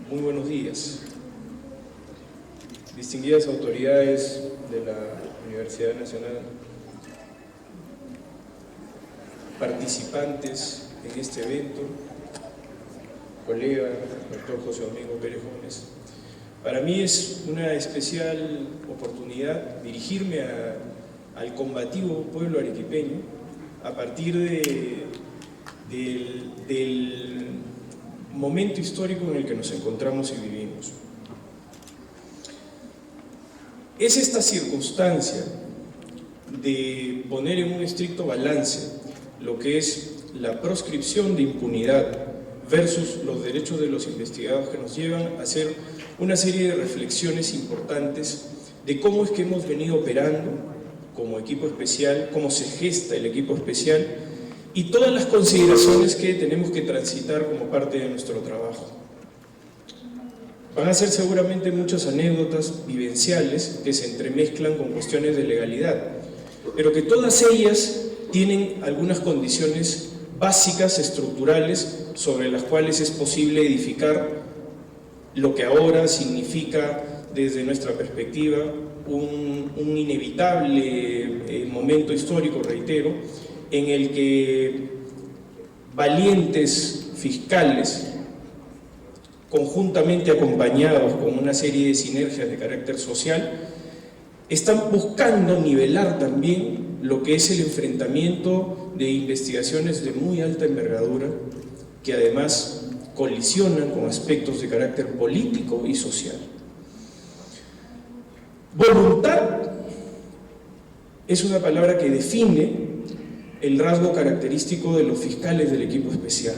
Muy buenos días. Distinguidas autoridades de la Universidad Nacional, participantes en este evento, colega, doctor José Domingo Pérez Gómez. Para mí es una especial oportunidad dirigirme al combativo pueblo arequipeño a partir del momento histórico en el que nos encontramos y vivimos. Es esta circunstancia de poner en un estricto balance lo que es la proscripción de impunidad versus los derechos de los investigados que nos llevan a hacer una serie de reflexiones importantes de cómo es que hemos venido operando como equipo especial, cómo se gesta el equipo especial y todas las consideraciones que tenemos que transitar como parte de nuestro trabajo. Van a ser seguramente muchas anécdotas vivenciales que se entremezclan con cuestiones de legalidad, pero que todas ellas tienen algunas condiciones básicas, estructurales, sobre las cuales es posible edificar lo que ahora significa, desde nuestra perspectiva, un inevitable momento histórico, reitero, en el que valientes fiscales, conjuntamente acompañados con una serie de sinergias de carácter social, están buscando nivelar también lo que es el enfrentamiento de investigaciones de muy alta envergadura, que además colisionan con aspectos de carácter político y social. Voluntad es una palabra que define el rasgo característico de los fiscales del equipo especial.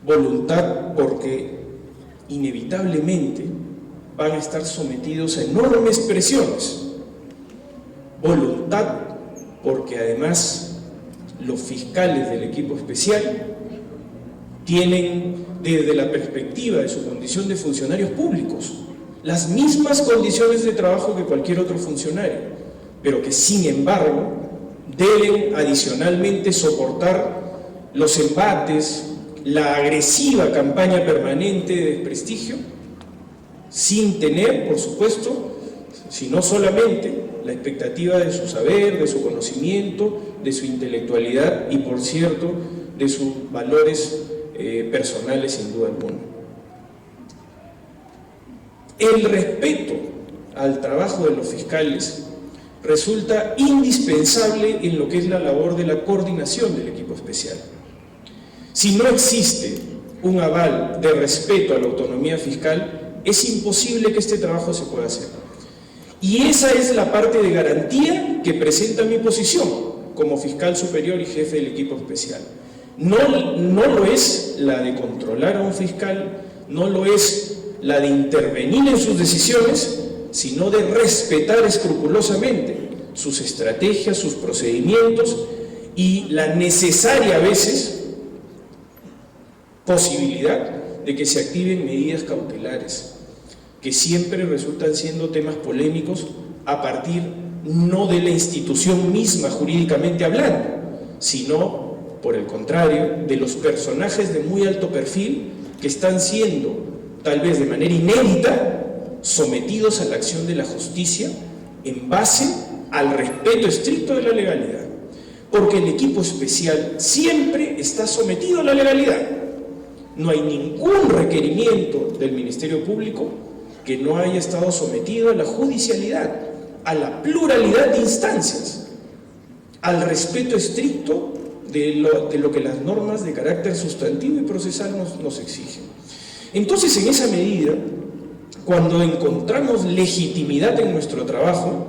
Voluntad porque inevitablemente van a estar sometidos a enormes presiones. Voluntad porque además los fiscales del equipo especial tienen, desde la perspectiva de su condición de funcionarios públicos, las mismas condiciones de trabajo que cualquier otro funcionario, pero que sin embargo deben adicionalmente soportar los embates, la agresiva campaña permanente de desprestigio, sin tener, por supuesto, sino solamente la expectativa de su saber, de su conocimiento, de su intelectualidad y, por cierto, de sus valores personales, sin duda alguna. El respeto al trabajo de los fiscales resulta indispensable en lo que es la labor de la coordinación del equipo especial. Si no existe un aval de respeto a la autonomía fiscal, es imposible que este trabajo se pueda hacer. Y esa es la parte de garantía que presenta mi posición como fiscal superior y jefe del equipo especial. No lo es la de controlar a un fiscal, no lo es la de intervenir en sus decisiones, sino de respetar escrupulosamente sus estrategias, sus procedimientos y la necesaria a veces posibilidad de que se activen medidas cautelares, que siempre resultan siendo temas polémicos a partir no de la institución misma jurídicamente hablando, sino, por el contrario, de los personajes de muy alto perfil que están siendo, tal vez de manera inédita, sometidos a la acción de la justicia en base al respeto estricto de la legalidad. Porque el equipo especial siempre está sometido a la legalidad. No hay ningún requerimiento del Ministerio Público que no haya estado sometido a la judicialidad, a la pluralidad de instancias, al respeto estricto de lo que las normas de carácter sustantivo y procesal nos exigen. Entonces, en esa medida, cuando encontramos legitimidad en nuestro trabajo,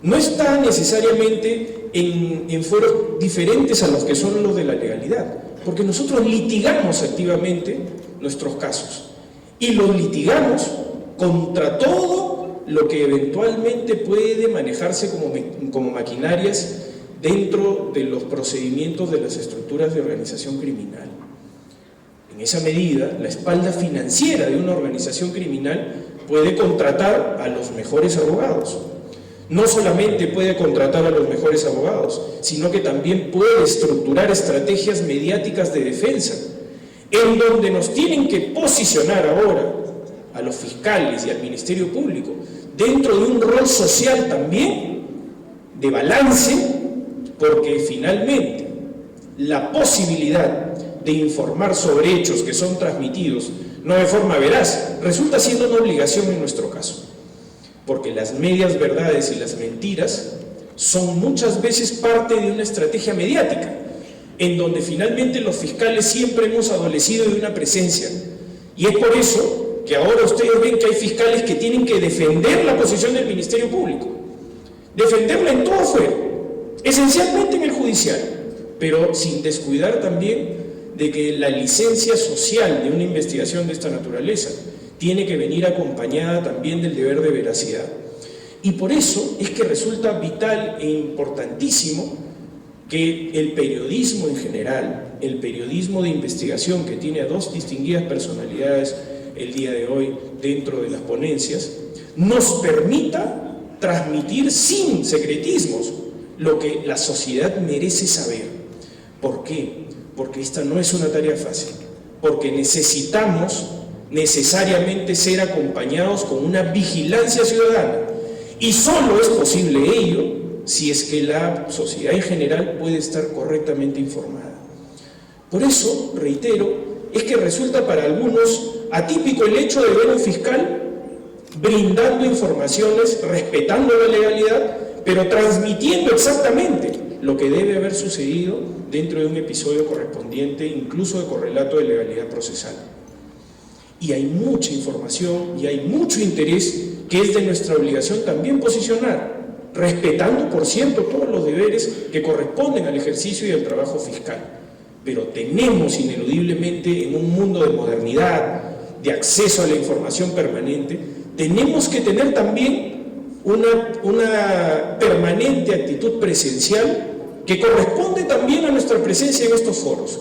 no está necesariamente en fueros diferentes a los que son los de la legalidad, porque nosotros litigamos activamente nuestros casos y los litigamos contra todo lo que eventualmente puede manejarse como maquinarias dentro de los procedimientos de las estructuras de organización criminal. En esa medida, la espalda financiera de una organización criminal puede contratar a los mejores abogados. No solamente puede contratar a los mejores abogados, sino que también puede estructurar estrategias mediáticas de defensa, en donde nos tienen que posicionar ahora a los fiscales y al Ministerio Público dentro de un rol social también de balance, porque finalmente la posibilidad de informar sobre hechos que son transmitidos no de forma veraz resulta siendo una obligación en nuestro caso, porque las medias verdades y las mentiras son muchas veces parte de una estrategia mediática, en donde finalmente los fiscales siempre hemos adolecido de una presencia, y es por eso que ahora ustedes ven que hay fiscales que tienen que defender la posición del Ministerio Público, defenderla en todo fuero, esencialmente en el judicial, pero sin descuidar también de que la licencia social de una investigación de esta naturaleza tiene que venir acompañada también del deber de veracidad. Y por eso es que resulta vital e importantísimo que el periodismo en general, el periodismo de investigación, que tiene a dos distinguidas personalidades el día de hoy dentro de las ponencias, nos permita transmitir sin secretismos lo que la sociedad merece saber. ¿Por qué? Porque esta no es una tarea fácil, porque necesitamos necesariamente ser acompañados con una vigilancia ciudadana, y solo es posible ello si es que la sociedad en general puede estar correctamente informada. Por eso, reitero, es que resulta para algunos atípico el hecho de ver a un fiscal brindando informaciones, respetando la legalidad, pero transmitiendo exactamente lo que debe haber sucedido dentro de un episodio correspondiente, incluso de correlato de legalidad procesal. Y hay mucha información y hay mucho interés que es de nuestra obligación también posicionar, respetando, por cierto, todos los deberes que corresponden al ejercicio y al trabajo fiscal. Pero tenemos ineludiblemente, en un mundo de modernidad, de acceso a la información permanente, tenemos que tener también una permanente actitud presencial que corresponde también a nuestra presencia en estos foros,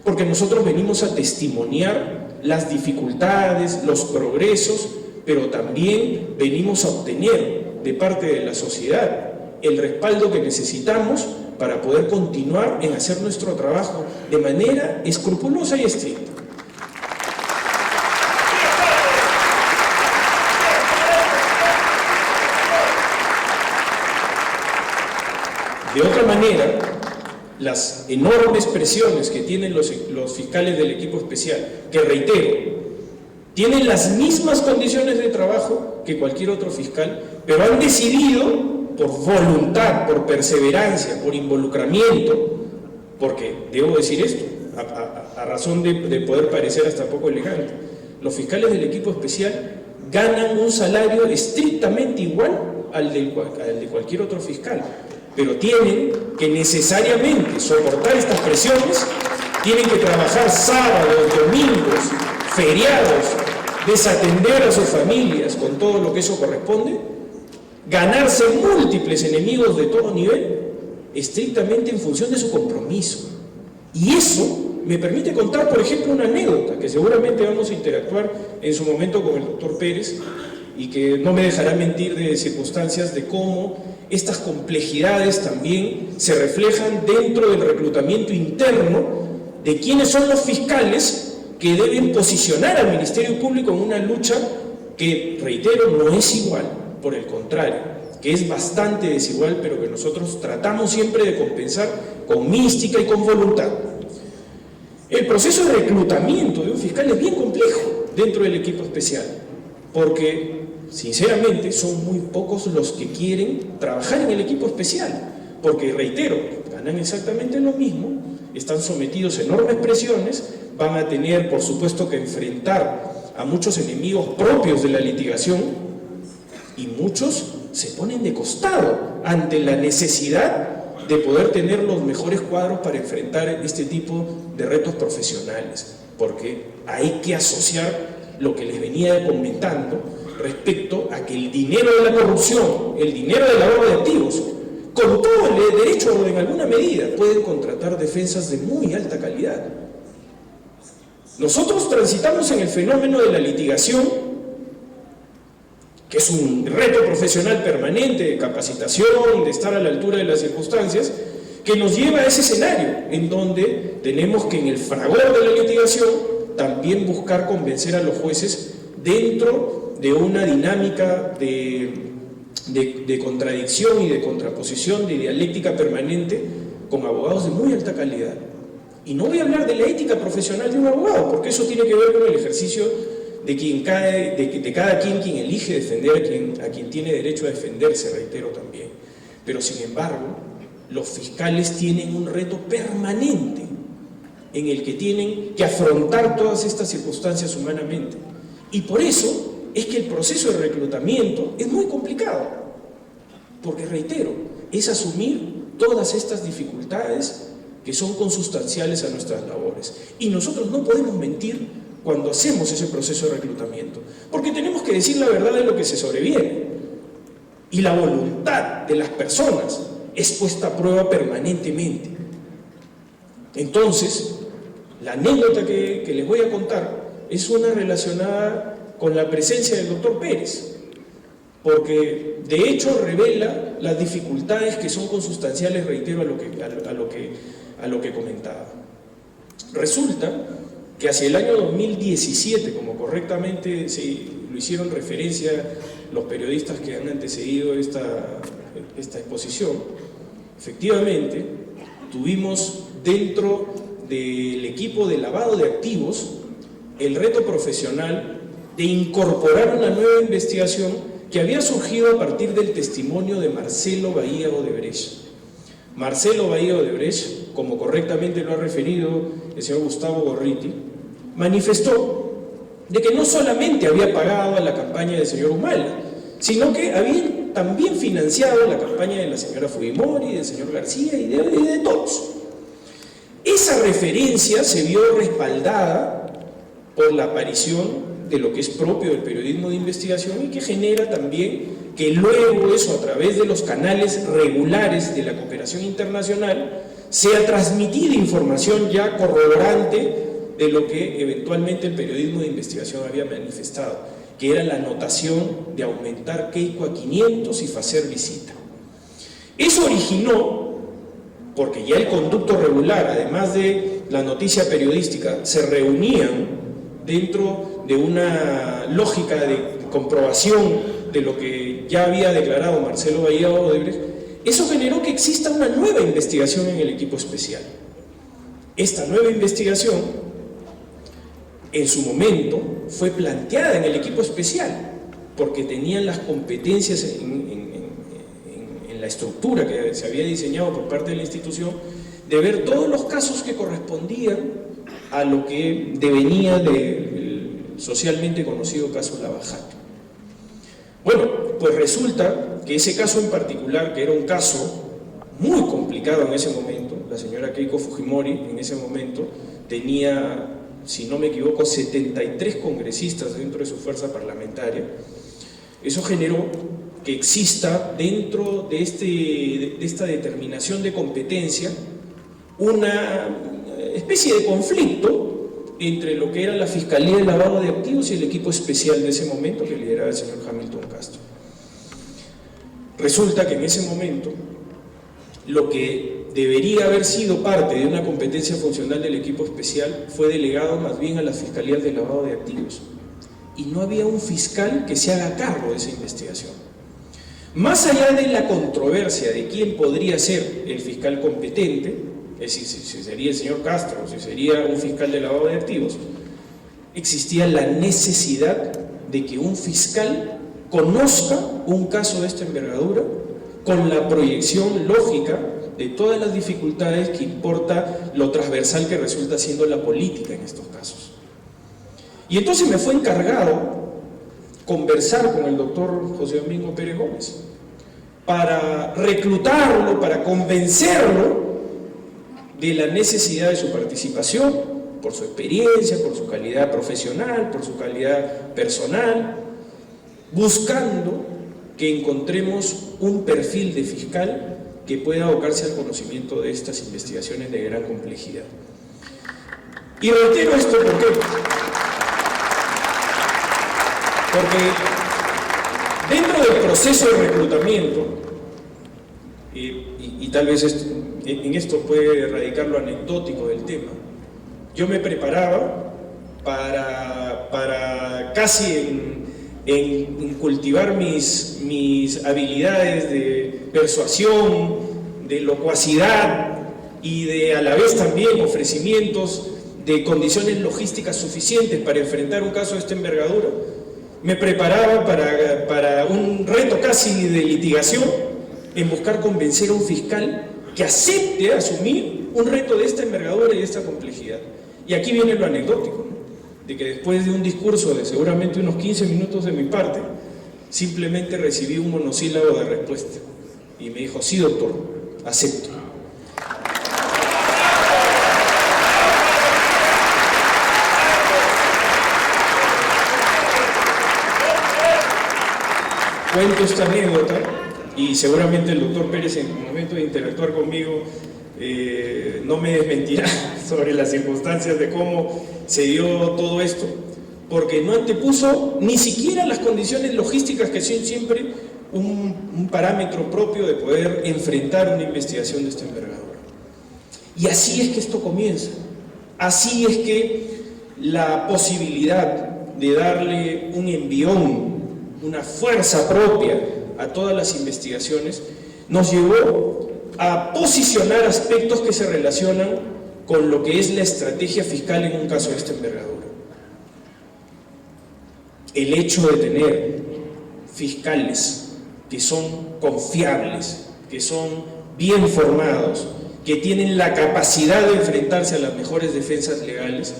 porque nosotros venimos a testimoniar las dificultades, los progresos, pero también venimos a obtener de parte de la sociedad el respaldo que necesitamos para poder continuar en hacer nuestro trabajo de manera escrupulosa y estricta. De otra manera, las enormes presiones que tienen los fiscales del equipo especial, que reitero, tienen las mismas condiciones de trabajo que cualquier otro fiscal, pero han decidido, por voluntad, por perseverancia, por involucramiento, porque debo decir esto, a razón de poder parecer hasta poco elegante, los fiscales del equipo especial ganan un salario estrictamente igual al de cualquier otro fiscal, pero tienen que necesariamente soportar estas presiones, tienen que trabajar sábados, domingos, feriados, desatender a sus familias con todo lo que eso corresponde, ganarse múltiples enemigos de todo nivel, estrictamente en función de su compromiso. Y eso me permite contar, por ejemplo, una anécdota que seguramente vamos a interactuar en su momento con el doctor Pérez, y que no me dejará mentir de circunstancias de cómo estas complejidades también se reflejan dentro del reclutamiento interno de quiénes son los fiscales que deben posicionar al Ministerio Público en una lucha que, reitero, no es igual, por el contrario, que es bastante desigual, pero que nosotros tratamos siempre de compensar con mística y con voluntad. El proceso de reclutamiento de un fiscal es bien complejo dentro del equipo especial, porque sinceramente son muy pocos los que quieren trabajar en el equipo especial, porque, reitero, ganan exactamente lo mismo, están sometidos a enormes presiones, van a tener, por supuesto, que enfrentar a muchos enemigos propios de la litigación, y muchos se ponen de costado ante la necesidad de poder tener los mejores cuadros para enfrentar este tipo de retos profesionales, porque hay que asociar lo que les venía comentando respecto a que el dinero de la corrupción, el dinero del lavado de activos, con todo el derecho en alguna medida, pueden contratar defensas de muy alta calidad. Nosotros transitamos en el fenómeno de la litigación, que es un reto profesional permanente de capacitación, de estar a la altura de las circunstancias, que nos lleva a ese escenario en donde tenemos que en el fragor de la litigación también buscar convencer a los jueces dentro de una dinámica de contradicción y de contraposición, de dialéctica permanente con abogados de muy alta calidad. Y no voy a hablar de la ética profesional de un abogado, porque eso tiene que ver con el ejercicio de cada quien elige defender a quien tiene derecho a defenderse, reitero también. Pero sin embargo, los fiscales tienen un reto permanente en el que tienen que afrontar todas estas circunstancias humanamente. Y por eso es que el proceso de reclutamiento es muy complicado, porque reitero, es asumir todas estas dificultades que son consustanciales a nuestras labores. Y nosotros no podemos mentir cuando hacemos ese proceso de reclutamiento, porque tenemos que decir la verdad de lo que se sobreviene. Y la voluntad de las personas es puesta a prueba permanentemente. Entonces, la anécdota que les voy a contar es una relacionada con la presencia del doctor Pérez, porque de hecho revela las dificultades que son consustanciales, reitero, a lo que comentaba. Resulta que hacia el año 2017, como correctamente lo hicieron referencia los periodistas que han antecedido esta exposición, efectivamente tuvimos dentro del equipo de lavado de activos el reto profesional de incorporar una nueva investigación que había surgido a partir del testimonio de Marcelo Bahía Odebrecht. Marcelo Bahía Odebrecht, como correctamente lo ha referido el señor Gustavo Gorriti, manifestó de que no solamente había pagado a la campaña del señor Humala, sino que había también financiado la campaña de la señora Fujimori, del señor García y de todos. Esa referencia se vio respaldada por la aparición de lo que es propio del periodismo de investigación y que genera también que luego eso, a través de los canales regulares de la cooperación internacional, sea transmitida información ya corroborante de lo que eventualmente el periodismo de investigación había manifestado, que era la anotación de aumentar Keiko a 500 y hacer visita. Eso originó, porque ya el conducto regular, además de la noticia periodística, se reunían dentro de una lógica de comprobación de lo que ya había declarado Marcelo Bahía Odebrecht. Eso generó que exista una nueva investigación en el equipo especial. Esta nueva investigación, en su momento, fue planteada en el equipo especial, porque tenían las competencias en la estructura que se había diseñado por parte de la institución, de ver todos los casos que correspondían a lo que devenía del socialmente conocido caso Lava Jato. Bueno, pues resulta que ese caso en particular, que era un caso muy complicado en ese momento, la señora Keiko Fujimori en ese momento tenía, si no me equivoco, 73 congresistas dentro de su fuerza parlamentaria. Eso generó que exista dentro de esta determinación de competencia una especie de conflicto entre lo que era la Fiscalía de Lavado de Activos y el equipo especial de ese momento que lideraba el señor Hamilton Castro. Resulta que en ese momento lo que debería haber sido parte de una competencia funcional del equipo especial fue delegado más bien a las Fiscalías de Lavado de Activos, y no había un fiscal que se haga cargo de esa investigación. Más allá de la controversia de quién podría ser el fiscal competente, es decir, si sería el señor Castro, si sería un fiscal de lavado de activos, existía la necesidad de que un fiscal conozca un caso de esta envergadura con la proyección lógica de todas las dificultades que importa lo transversal que resulta siendo la política en estos casos. Y entonces me fue encargado conversar con el doctor José Domingo Pérez Gómez para reclutarlo, para convencerlo de la necesidad de su participación, por su experiencia, por su calidad profesional, por su calidad personal, buscando que encontremos un perfil de fiscal que pueda abocarse al conocimiento de estas investigaciones de gran complejidad. Y reitero esto, ¿por qué? Porque dentro del proceso de reclutamiento, y tal vez en esto puede radicar lo anecdótico del tema. Yo me preparaba para casi en cultivar mis habilidades de persuasión, de locuacidad y de a la vez también ofrecimientos de condiciones logísticas suficientes para enfrentar un caso de esta envergadura. Me preparaba para un reto casi de litigación en buscar convencer a un fiscal que acepte asumir un reto de esta envergadura y de esta complejidad. Y aquí viene lo anecdótico, ¿no? De que después de un discurso de seguramente unos 15 minutos de mi parte, simplemente recibí un monosílabo de respuesta. Y me dijo: sí, doctor, acepto. Cuento esta anécdota y seguramente el doctor Pérez, en el momento de interactuar conmigo, no me desmentirá sobre las circunstancias de cómo se dio todo esto, porque no antepuso ni siquiera las condiciones logísticas que son siempre un parámetro propio de poder enfrentar una investigación de esta envergadura. Y así es que esto comienza, así es que la posibilidad de darle un envión, una fuerza propia a todas las investigaciones, nos llevó a posicionar aspectos que se relacionan con lo que es la estrategia fiscal en un caso de esta envergadura. El hecho de tener fiscales que son confiables, que son bien formados, que tienen la capacidad de enfrentarse a las mejores defensas legales,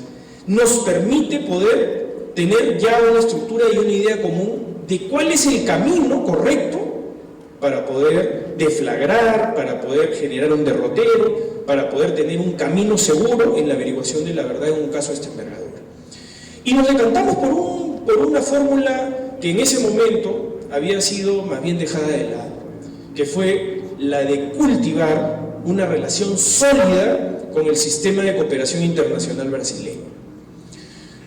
nos permite poder tener ya una estructura y una idea común de cuál es el camino correcto para poder deflagrar, para poder generar un derrotero, para poder tener un camino seguro en la averiguación de la verdad en un caso de esta envergadura. Y nos decantamos por una fórmula que en ese momento había sido más bien dejada de lado, que fue la de cultivar una relación sólida con el sistema de cooperación internacional brasileño.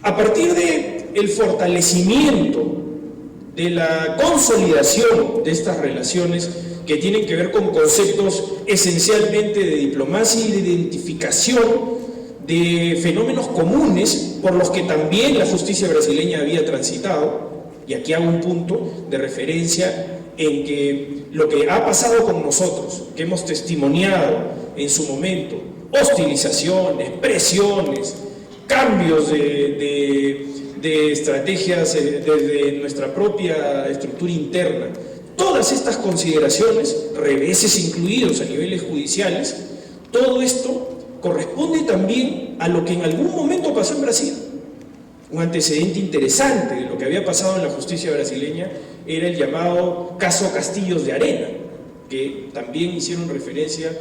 A partir del fortalecimiento, de la consolidación de estas relaciones que tienen que ver con conceptos esencialmente de diplomacia y de identificación de fenómenos comunes por los que también la justicia brasileña había transitado, y aquí hago un punto de referencia en que lo que ha pasado con nosotros, que hemos testimoniado en su momento, hostilizaciones, presiones, cambios de estrategias desde nuestra propia estructura interna, todas estas consideraciones, reveses incluidos a niveles judiciales, todo esto corresponde también a lo que en algún momento pasó en Brasil. Un antecedente interesante de lo que había pasado en la justicia brasileña era el llamado caso Castillos de Arena, que también hicieron referencia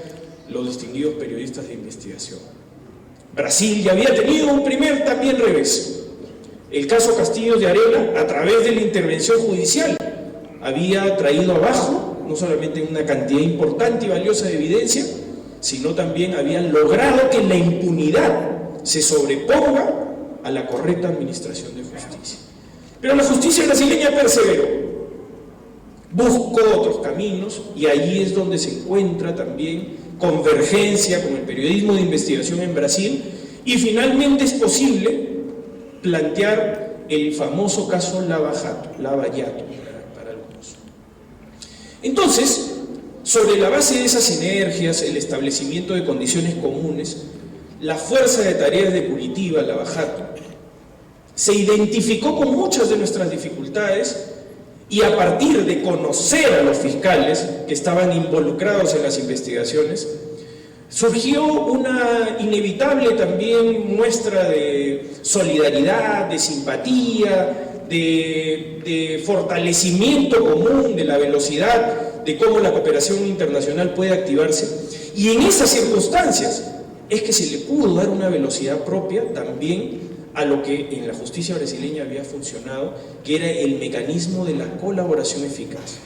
los distinguidos periodistas de investigación. Brasil ya había tenido un primer también revés. El caso Castillos de Arena, a través de la intervención judicial, había traído abajo no solamente una cantidad importante y valiosa de evidencia, sino también había logrado que la impunidad se sobreponga a la correcta administración de justicia. Pero la justicia brasileña perseveró, buscó otros caminos, y allí es donde se encuentra también convergencia con el periodismo de investigación en Brasil, y finalmente es posible plantear el famoso caso Lava Jato para algunos. Entonces, sobre la base de esas sinergias, el establecimiento de condiciones comunes, la fuerza de tareas de Curitiba, Lava Jato, se identificó con muchas de nuestras dificultades, y a partir de conocer a los fiscales que estaban involucrados en las investigaciones, surgió una inevitable también muestra de solidaridad, de simpatía, de fortalecimiento común de la velocidad, de cómo la cooperación internacional puede activarse, y en esas circunstancias es que se le pudo dar una velocidad propia también a lo que en la justicia brasileña había funcionado, que era el mecanismo de la colaboración eficaz.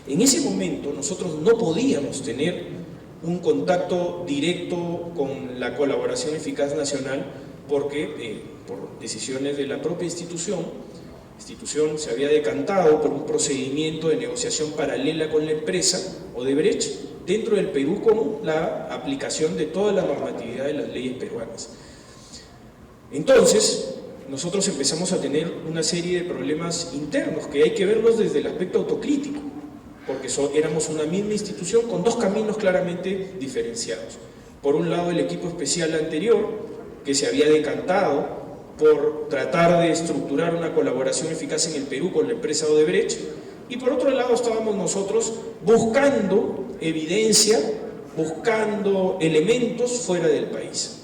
En ese momento nosotros no podíamos tener un contacto directo con la colaboración eficaz nacional porque por decisiones de la propia institución se había decantado por un procedimiento de negociación paralela con la empresa Odebrecht, dentro del Perú con la aplicación de toda la normatividad de las leyes peruanas. Entonces, nosotros empezamos a tener una serie de problemas internos que hay que verlos desde el aspecto autocrítico, porque éramos una misma institución con dos caminos claramente diferenciados. Por un lado, el equipo especial anterior, que se había decantado por tratar de estructurar una colaboración eficaz en el Perú con la empresa Odebrecht, y por otro lado estábamos nosotros buscando evidencia, buscando elementos fuera del país.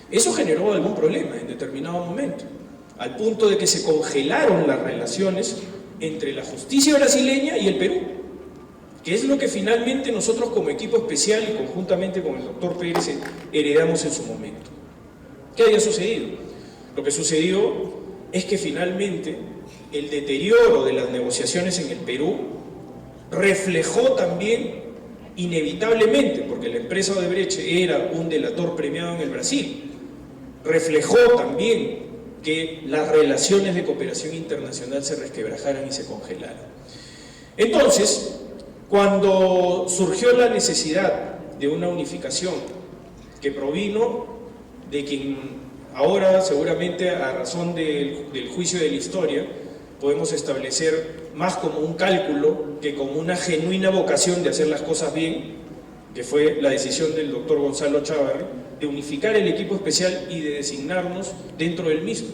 Eso generó algún problema en determinado momento, al punto de que se congelaron las relaciones entre la justicia brasileña y el Perú, que es lo que finalmente nosotros como equipo especial y conjuntamente con el doctor Pérez heredamos en su momento. ¿Qué había sucedido? Lo que sucedió es que finalmente el deterioro de las negociaciones en el Perú reflejó también inevitablemente, porque la empresa Odebrecht era un delator premiado en el Brasil, reflejó también que las relaciones de cooperación internacional se resquebrajaran y se congelaran. Entonces, cuando surgió la necesidad de una unificación que provino de quien ahora seguramente a razón del juicio de la historia podemos establecer más como un cálculo que como una genuina vocación de hacer las cosas bien, que fue la decisión del doctor Gonzalo Chávarri, de unificar el equipo especial y de designarnos dentro del mismo.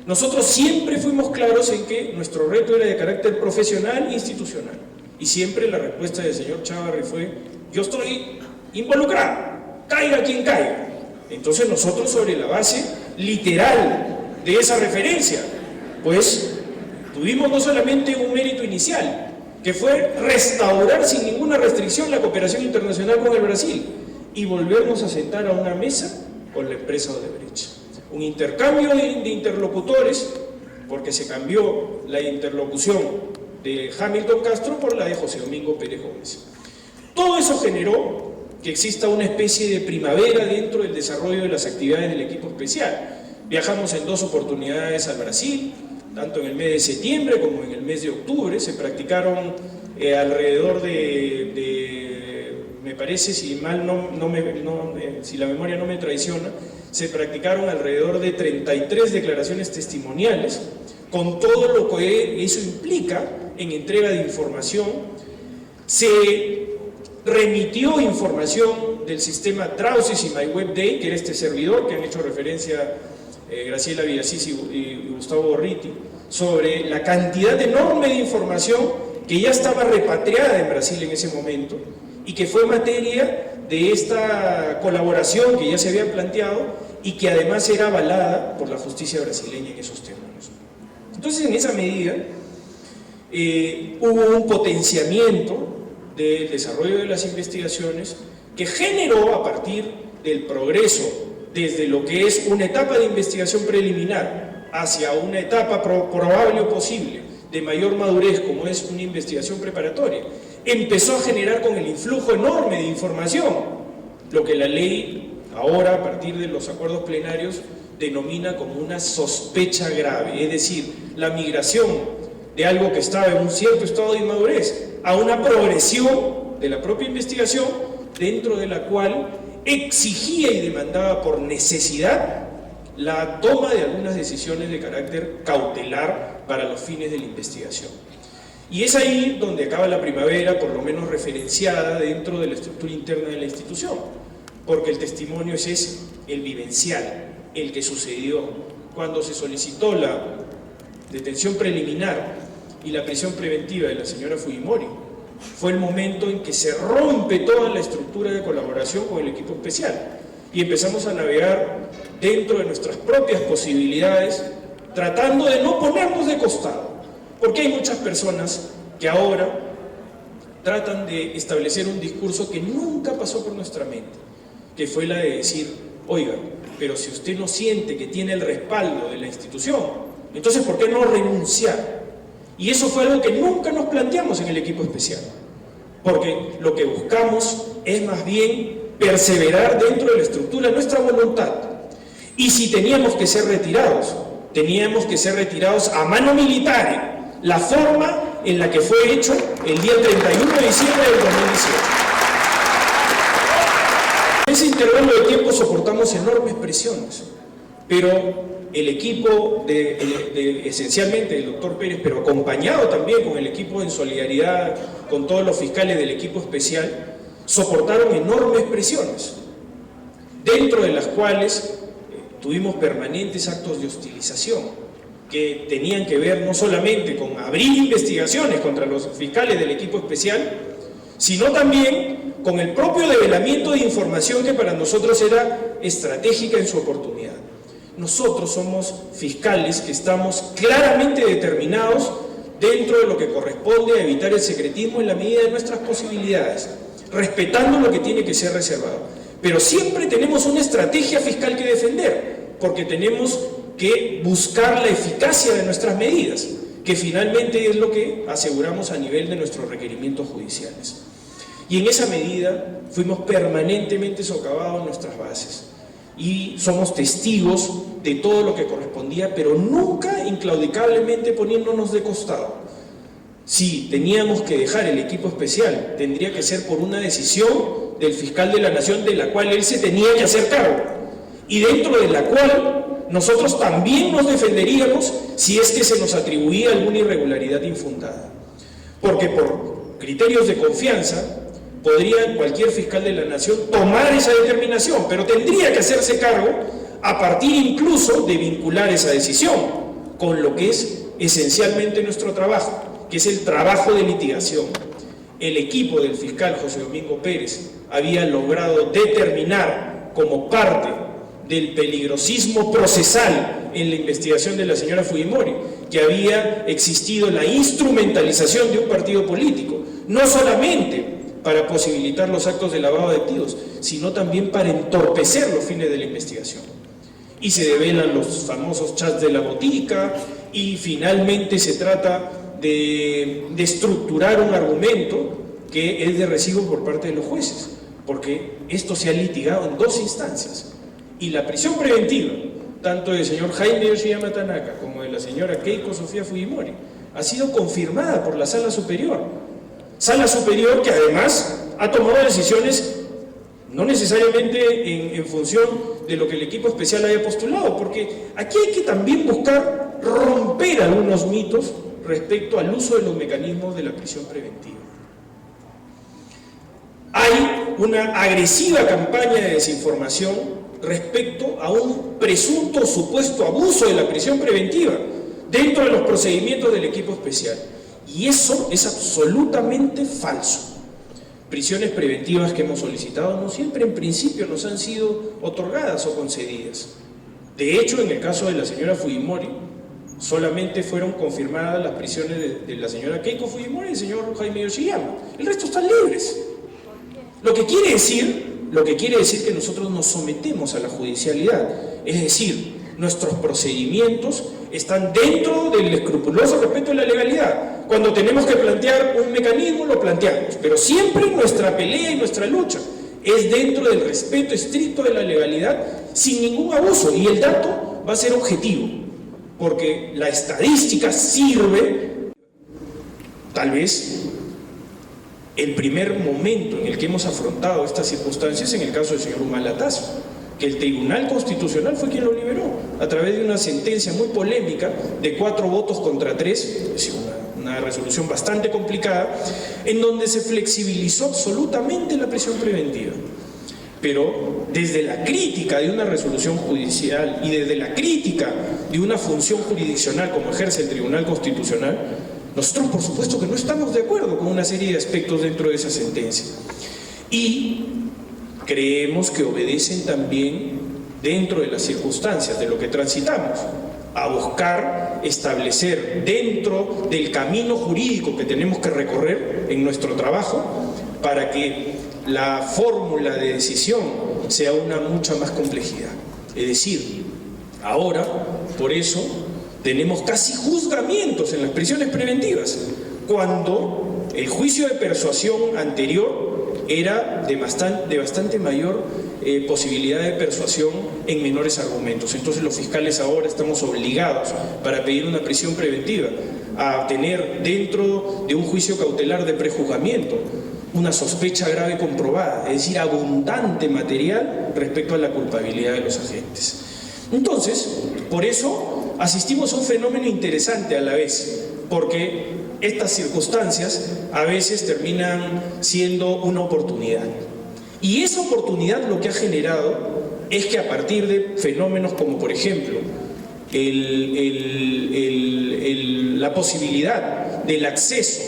Nosotros siempre fuimos claros en que nuestro reto era de carácter profesional e institucional, y siempre la respuesta del señor Chávarri fue: yo estoy involucrado, caiga quien caiga. Entonces nosotros, sobre la base literal de esa referencia, pues tuvimos no solamente un mérito inicial, que fue restaurar sin ninguna restricción la cooperación internacional con el Brasil y volvernos a sentar a una mesa con la empresa Odebrecht. Un intercambio de interlocutores, porque se cambió la interlocución de Hamilton Castro por la de José Domingo Pérez Gómez. Todo eso generó que exista una especie de primavera dentro del desarrollo de las actividades del equipo especial. Viajamos en 2 oportunidades al Brasil, tanto en el mes de septiembre como en el mes de octubre. Se practicaron alrededor me parece, si la memoria no me traiciona, se practicaron alrededor de 33 declaraciones testimoniales, con todo lo que eso implica en entrega de información. Se remitió información del sistema Trausis y MyWebDay, que era este servidor que han hecho referencia Graciela Villasís y Gustavo Borriti, sobre la cantidad enorme de información que ya estaba repatriada en Brasil en ese momento y que fue materia de esta colaboración que ya se había planteado y que además era avalada por la justicia brasileña en esos términos. Entonces, en esa medida, hubo un potenciamiento del desarrollo de las investigaciones que generó, a partir del progreso desde lo que es una etapa de investigación preliminar hacia una etapa probable o posible de mayor madurez, como es una investigación preparatoria, empezó a generar con el influjo enorme de información lo que la ley ahora, a partir de los acuerdos plenarios, denomina como una sospecha grave, es decir, la migración de algo que estaba en un cierto estado de inmadurez a una progresión de la propia investigación, dentro de la cual exigía y demandaba por necesidad la toma de algunas decisiones de carácter cautelar para los fines de la investigación. Y es ahí donde acaba la primavera, por lo menos referenciada dentro de la estructura interna de la institución, porque el testimonio es ese, el vivencial, el que sucedió. Cuando se solicitó la detención preliminar y la prisión preventiva de la señora Fujimori, fue el momento en que se rompe toda la estructura de colaboración con el equipo especial y empezamos a navegar dentro de nuestras propias posibilidades, tratando de no ponernos de costado, porque hay muchas personas que ahora tratan de establecer un discurso que nunca pasó por nuestra mente, que fue la de decir: oiga, pero si usted no siente que tiene el respaldo de la institución, entonces ¿por qué no renunciar? Y eso fue algo que nunca nos planteamos en el equipo especial, porque lo que buscamos es más bien perseverar dentro de la estructura de nuestra voluntad. Y si teníamos que ser retirados, teníamos que ser retirados a mano militar, la forma en la que fue hecho el día 31 de diciembre del 2018. ese intervalo de tiempo soportamos enormes presiones, pero el equipo, esencialmente el doctor Pérez, pero acompañado también con el equipo en solidaridad, con todos los fiscales del equipo especial, soportaron enormes presiones, dentro de las cuales tuvimos permanentes actos de hostilización, que tenían que ver no solamente con abrir investigaciones contra los fiscales del equipo especial, sino también con el propio develamiento de información que para nosotros era estratégica en su oportunidad. Nosotros somos fiscales que estamos claramente determinados dentro de lo que corresponde a evitar el secretismo en la medida de nuestras posibilidades, respetando lo que tiene que ser reservado. Pero siempre tenemos una estrategia fiscal que defender, porque tenemos que buscar la eficacia de nuestras medidas, que finalmente es lo que aseguramos a nivel de nuestros requerimientos judiciales. Y en esa medida fuimos permanentemente socavados en nuestras bases y somos testigos de todo lo que correspondía, pero nunca inclaudicablemente poniéndonos de costado. Si teníamos que dejar el equipo especial, tendría que ser por una decisión del fiscal de la Nación de la cual él se tenía que hacer cargo y dentro de la cual nosotros también nos defenderíamos si es que se nos atribuía alguna irregularidad infundada. Porque por criterios de confianza podría cualquier fiscal de la Nación tomar esa determinación, pero tendría que hacerse cargo a partir incluso de vincular esa decisión con lo que es esencialmente nuestro trabajo, que es el trabajo de litigación. El equipo del fiscal José Domingo Pérez había logrado determinar como parte del peligrosismo procesal en la investigación de la señora Fujimori, que había existido la instrumentalización de un partido político, no solamente para posibilitar los actos de lavado de activos, sino también para entorpecer los fines de la investigación. Y se develan los famosos chats de la botica, y finalmente se trata de estructurar un argumento que es de recibo por parte de los jueces, porque esto se ha litigado en dos instancias. Y la prisión preventiva, tanto del señor Jaime Yoshiyama Tanaka como de la señora Keiko Sofía Fujimori, ha sido confirmada por la Sala Superior. Sala Superior que además ha tomado decisiones no necesariamente en función de lo que el equipo especial haya postulado, porque aquí hay que también buscar romper algunos mitos respecto al uso de los mecanismos de la prisión preventiva. Hay una agresiva campaña de desinformación respecto a un presunto supuesto abuso de la prisión preventiva dentro de los procedimientos del equipo especial. Y eso es absolutamente falso. Prisiones preventivas que hemos solicitado no siempre en principio nos han sido otorgadas o concedidas. De hecho, en el caso de la señora Fujimori, solamente fueron confirmadas las prisiones de la señora Keiko Fujimori y del señor Jaime Yoshiyama. El resto están libres. Lo que quiere decir que nosotros nos sometemos a la judicialidad, es decir, nuestros procedimientos están dentro del escrupuloso respeto de la legalidad. Cuando tenemos que plantear un mecanismo, lo planteamos, pero siempre nuestra pelea y nuestra lucha es dentro del respeto estricto de la legalidad, sin ningún abuso, y el dato va a ser objetivo, porque la estadística sirve, tal vez, el primer momento en el que hemos afrontado estas circunstancias en el caso del señor Humala Tasso, que el Tribunal Constitucional fue quien lo liberó a través de una sentencia muy polémica de 4 votos contra 3, es decir, una resolución bastante complicada, en donde se flexibilizó absolutamente la prisión preventiva. Pero desde la crítica de una resolución judicial y desde la crítica de una función jurisdiccional como ejerce el Tribunal Constitucional, nosotros por supuesto que no estamos de acuerdo con una serie de aspectos dentro de esa sentencia. Y creemos que obedecen también, dentro de las circunstancias de lo que transitamos, a buscar establecer dentro del camino jurídico que tenemos que recorrer en nuestro trabajo para que la fórmula de decisión sea una mucha más complejidad. Es decir, ahora, por eso, tenemos casi juzgamientos en las prisiones preventivas, cuando el juicio de persuasión anterior era de bastante mayor posibilidad de persuasión en menores argumentos. Entonces los fiscales ahora estamos obligados, para pedir una prisión preventiva, a tener dentro de un juicio cautelar de prejuzgamiento una sospecha grave comprobada, es decir, abundante material respecto a la culpabilidad de los agentes. Entonces, por eso asistimos a un fenómeno interesante a la vez, porque estas circunstancias a veces terminan siendo una oportunidad. Y esa oportunidad lo que ha generado es que a partir de fenómenos como, por ejemplo, la posibilidad del acceso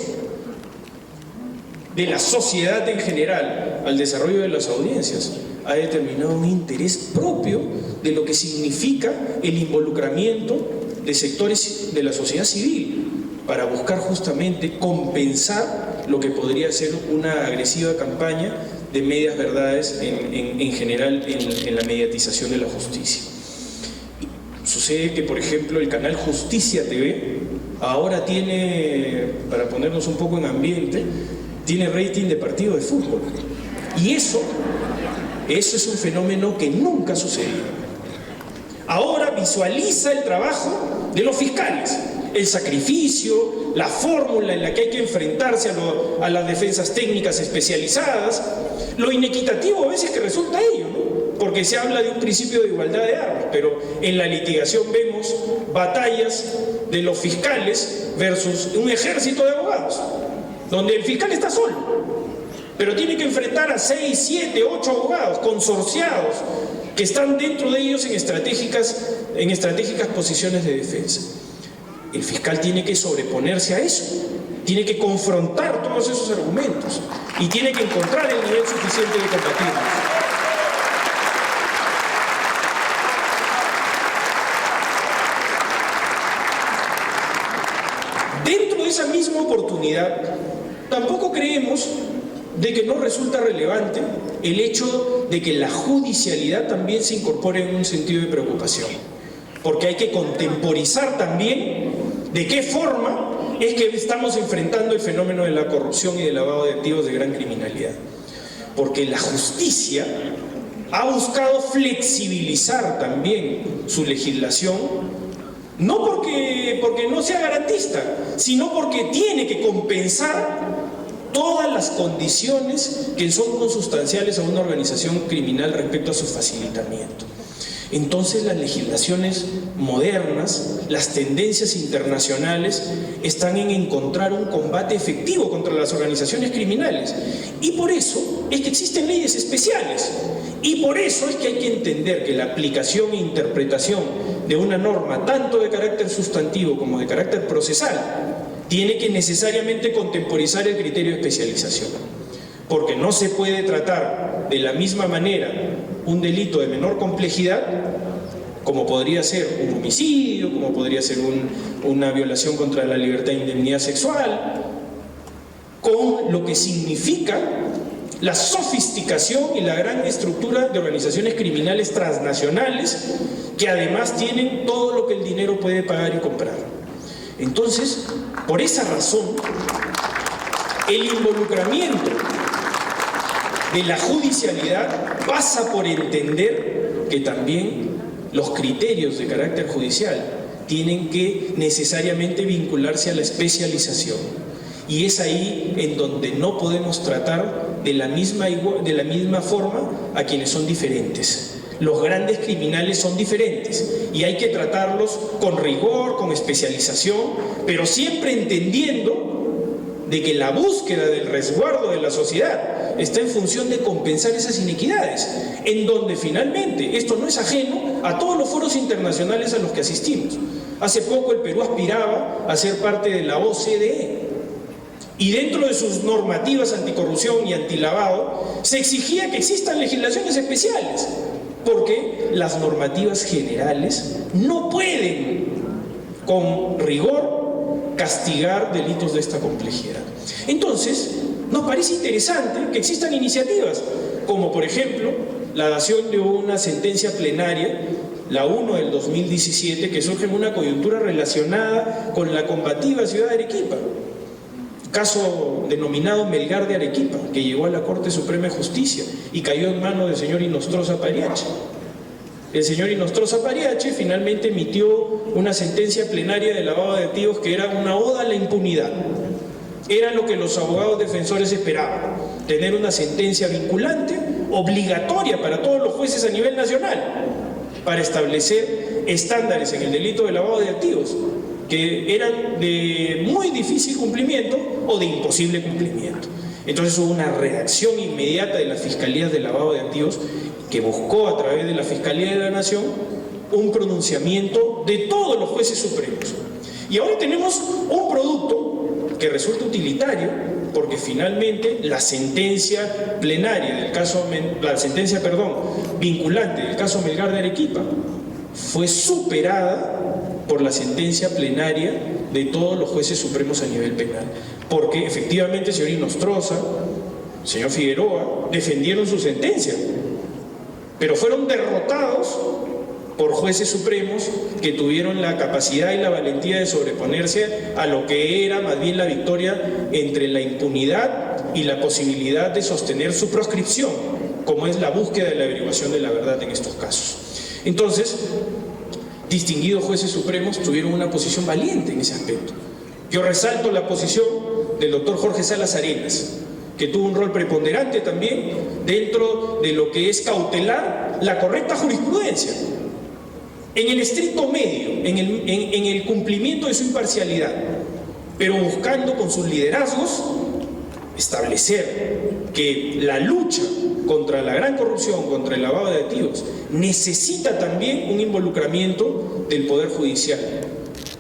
de la sociedad en general al desarrollo de las audiencias, ha determinado un interés propio de lo que significa el involucramiento de sectores de la sociedad civil para buscar justamente compensar lo que podría ser una agresiva campaña de medias verdades en general en la mediatización de la justicia. Sucede que, por ejemplo, el canal Justicia TV ahora tiene, para ponernos un poco en ambiente, tiene rating de partido de fútbol. Y eso es un fenómeno que nunca ha sucedido. Ahora visualiza el trabajo de los fiscales, el sacrificio, la fórmula en la que hay que enfrentarse a las defensas técnicas especializadas, lo inequitativo a veces que resulta ello, ¿no? Porque se habla de un principio de igualdad de armas, pero en la litigación vemos batallas de los fiscales versus un ejército de abogados, donde el fiscal está solo, pero tiene que enfrentar a 6, 7, 8 abogados consorciados que están dentro de ellos en estratégicas posiciones de defensa. El fiscal tiene que sobreponerse a eso, tiene que confrontar todos esos argumentos y tiene que encontrar el nivel suficiente de combatirlos. Dentro de esa misma oportunidad, tampoco creemos de que no resulta relevante el hecho de que la judicialidad también se incorpore en un sentido de preocupación, porque hay que contemporizar también de qué forma es que estamos enfrentando el fenómeno de la corrupción y del lavado de activos de gran criminalidad, porque la justicia ha buscado flexibilizar también su legislación, no porque no sea garantista, sino porque tiene que compensar todas las condiciones que son consustanciales a una organización criminal respecto a su facilitamiento. Entonces las legislaciones modernas, las tendencias internacionales están en encontrar un combate efectivo contra las organizaciones criminales. Y por eso es que existen leyes especiales. Y por eso es que hay que entender que la aplicación e interpretación de una norma, tanto de carácter sustantivo como de carácter procesal, tiene que necesariamente contemporizar el criterio de especialización. Porque no se puede tratar de la misma manera un delito de menor complejidad, como podría ser un homicidio, como podría ser una violación contra la libertad de indemnidad sexual, con lo que significa la sofisticación y la gran estructura de organizaciones criminales transnacionales que además tienen todo lo que el dinero puede pagar y comprar. Entonces, por esa razón, el involucramiento de la judicialidad pasa por entender que también los criterios de carácter judicial tienen que necesariamente vincularse a la especialización. Y es ahí en donde no podemos tratar de la misma forma a quienes son diferentes. Los grandes criminales son diferentes y hay que tratarlos con rigor, con especialización, pero siempre entendiendo de que la búsqueda del resguardo de la sociedad está en función de compensar esas inequidades, en donde finalmente esto no es ajeno a todos los foros internacionales a los que asistimos. Hace poco el Perú aspiraba a ser parte de la OCDE y dentro de sus normativas anticorrupción y antilavado se exigía que existan legislaciones especiales, porque las normativas generales no pueden con rigor castigar delitos de esta complejidad. Entonces, nos parece interesante que existan iniciativas, como por ejemplo la dación de una sentencia plenaria, la 1 del 2017, que surge en una coyuntura relacionada con la combativa ciudad de Arequipa, caso denominado Melgar de Arequipa, que llegó a la Corte Suprema de Justicia y cayó en manos del señor Inostroza Pariache. El señor Inostroza Pariache finalmente emitió una sentencia plenaria de lavado de activos que era una oda a la impunidad. era lo que los abogados defensores esperaban: tener una sentencia vinculante, obligatoria para todos los jueces a nivel nacional, para establecer estándares en el delito de lavado de activos que eran de muy difícil cumplimiento o de imposible cumplimiento. Entonces hubo una reacción inmediata de las fiscalías de lavado de activos que buscó, a través de la Fiscalía de la Nación, un pronunciamiento de todos los jueces supremos. Y ahora tenemos un producto que resulta utilitario, porque finalmente la sentencia plenaria del caso, vinculante del caso Melgar de Arequipa fue superada por la sentencia plenaria de todos los jueces supremos a nivel penal, porque efectivamente el señor Inostroza, el señor Figueroa defendieron su sentencia, pero fueron derrotados por jueces supremos que tuvieron la capacidad y la valentía de sobreponerse a lo que era más bien la victoria entre la impunidad y la posibilidad de sostener su proscripción, como es la búsqueda de la averiguación de la verdad en estos casos. Entonces, distinguidos jueces supremos tuvieron una posición valiente en ese aspecto. Yo resalto la posición del doctor Jorge Salas Arenas, que tuvo un rol preponderante también dentro de lo que es cautelar la correcta jurisprudencia, en el estricto medio, en el cumplimiento de su imparcialidad, pero buscando con sus liderazgos establecer que la lucha contra la gran corrupción, contra el lavado de activos, necesita también un involucramiento del Poder Judicial.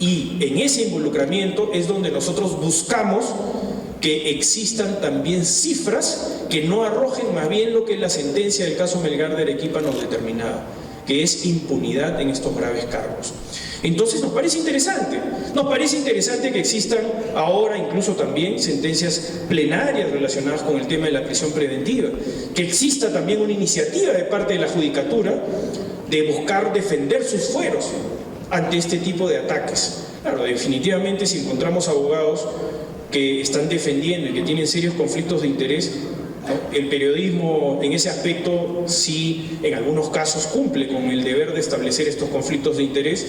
Y en ese involucramiento es donde nosotros buscamos que existan también cifras que no arrojen más bien lo que la sentencia del caso Melgar de Arequipa nos determinaba, que es impunidad en estos graves cargos. Entonces nos parece interesante que existan ahora incluso también sentencias plenarias relacionadas con el tema de la prisión preventiva, que exista también una iniciativa de parte de la Judicatura de buscar defender sus fueros ante este tipo de ataques. Claro, definitivamente si encontramos abogados que están defendiendo y que tienen serios conflictos de interés, ¿no? El periodismo en ese aspecto sí, en algunos casos, cumple con el deber de establecer estos conflictos de interés,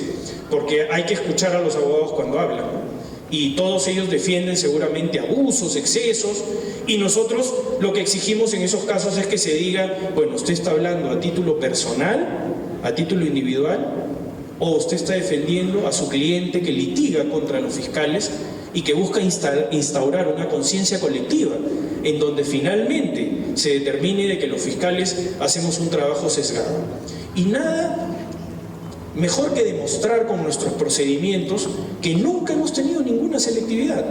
porque hay que escuchar a los abogados cuando hablan, y todos ellos defienden seguramente abusos, excesos, y nosotros lo que exigimos en esos casos es que se diga: bueno, usted está hablando a título personal, a título individual, o usted está defendiendo a su cliente que litiga contra los fiscales y que busca instaurar una conciencia colectiva en donde finalmente se determine de que los fiscales hacemos un trabajo sesgado. Y nada mejor que demostrar con nuestros procedimientos que nunca hemos tenido ninguna selectividad.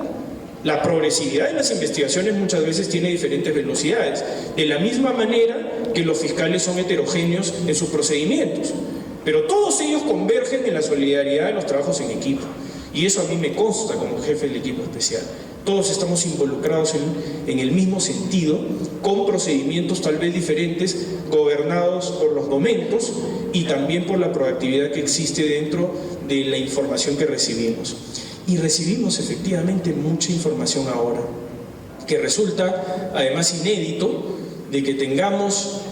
La progresividad de las investigaciones muchas veces tiene diferentes velocidades, de la misma manera que los fiscales son heterogéneos en sus procedimientos, pero todos ellos convergen en la solidaridad de los trabajos en equipo. Y eso a mí me consta como jefe del equipo especial. Todos estamos involucrados en el mismo sentido, con procedimientos tal vez diferentes, gobernados por los momentos y también por la proactividad que existe dentro de la información que recibimos. Y recibimos efectivamente mucha información ahora, que resulta además inédito de que tengamos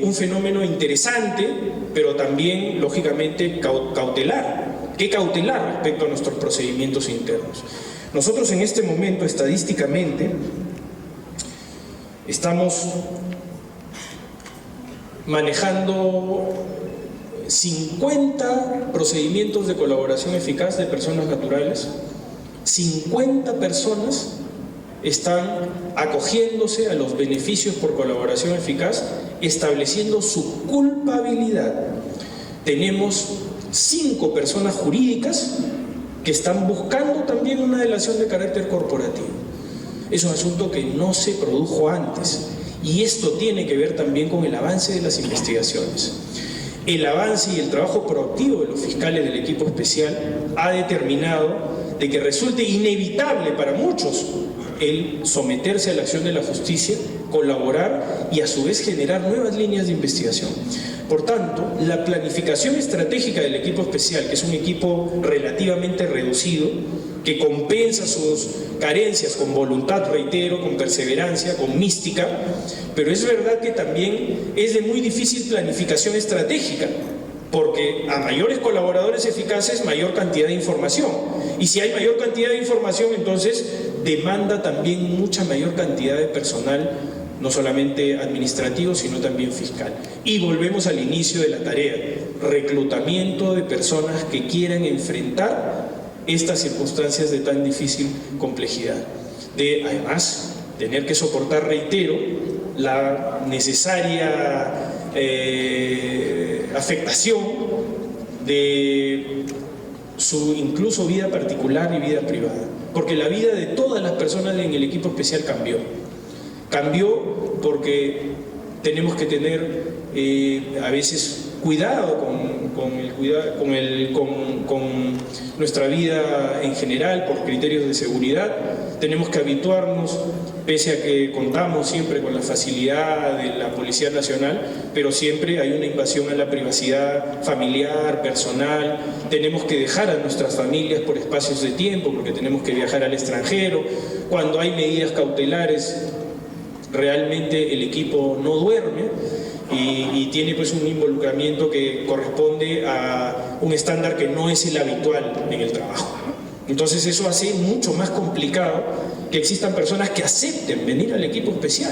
un fenómeno interesante, pero también lógicamente cautelar. ¿Qué cautelar respecto a nuestros procedimientos internos? Nosotros en este momento, estadísticamente, estamos manejando 50 procedimientos de colaboración eficaz de personas naturales. 50 personas están acogiéndose a los beneficios por colaboración eficaz, estableciendo su culpabilidad. Tenemos 5 personas jurídicas que están buscando también una delación de carácter corporativo. Es un asunto que no se produjo antes, y esto tiene que ver también con el avance de las investigaciones. El avance y el trabajo proactivo de los fiscales del equipo especial ha determinado de que resulte inevitable para muchos el someterse a la acción de la justicia, colaborar y a su vez generar nuevas líneas de investigación. Por tanto, la planificación estratégica del equipo especial, que es un equipo relativamente reducido, que compensa sus carencias con voluntad, reitero, con perseverancia, con mística, pero es verdad que también es de muy difícil planificación estratégica, porque a mayores colaboradores eficaces, mayor cantidad de información. Y si hay mayor cantidad de información, entonces demanda también mucha mayor cantidad de personal, no solamente administrativo, sino también fiscal. Y volvemos al inicio de la tarea: reclutamiento de personas que quieran enfrentar estas circunstancias de tan difícil complejidad. De, además, tener que soportar, reitero, la necesaria afectación de su incluso vida particular y vida privada, porque la vida de todas las personas en el equipo especial cambió porque tenemos que tener a veces cuidado con nuestra vida en general por criterios de seguridad. Tenemos que habituarnos, pese a que contamos siempre con la facilidad de la Policía Nacional, pero siempre hay una invasión a la privacidad familiar, personal. Tenemos que dejar a nuestras familias por espacios de tiempo porque tenemos que viajar al extranjero. Cuando hay medidas cautelares, realmente el equipo no duerme y tiene pues un involucramiento que corresponde a un estándar que no es el habitual en el trabajo. Entonces eso hace mucho más complicado que existan personas que acepten venir al equipo especial,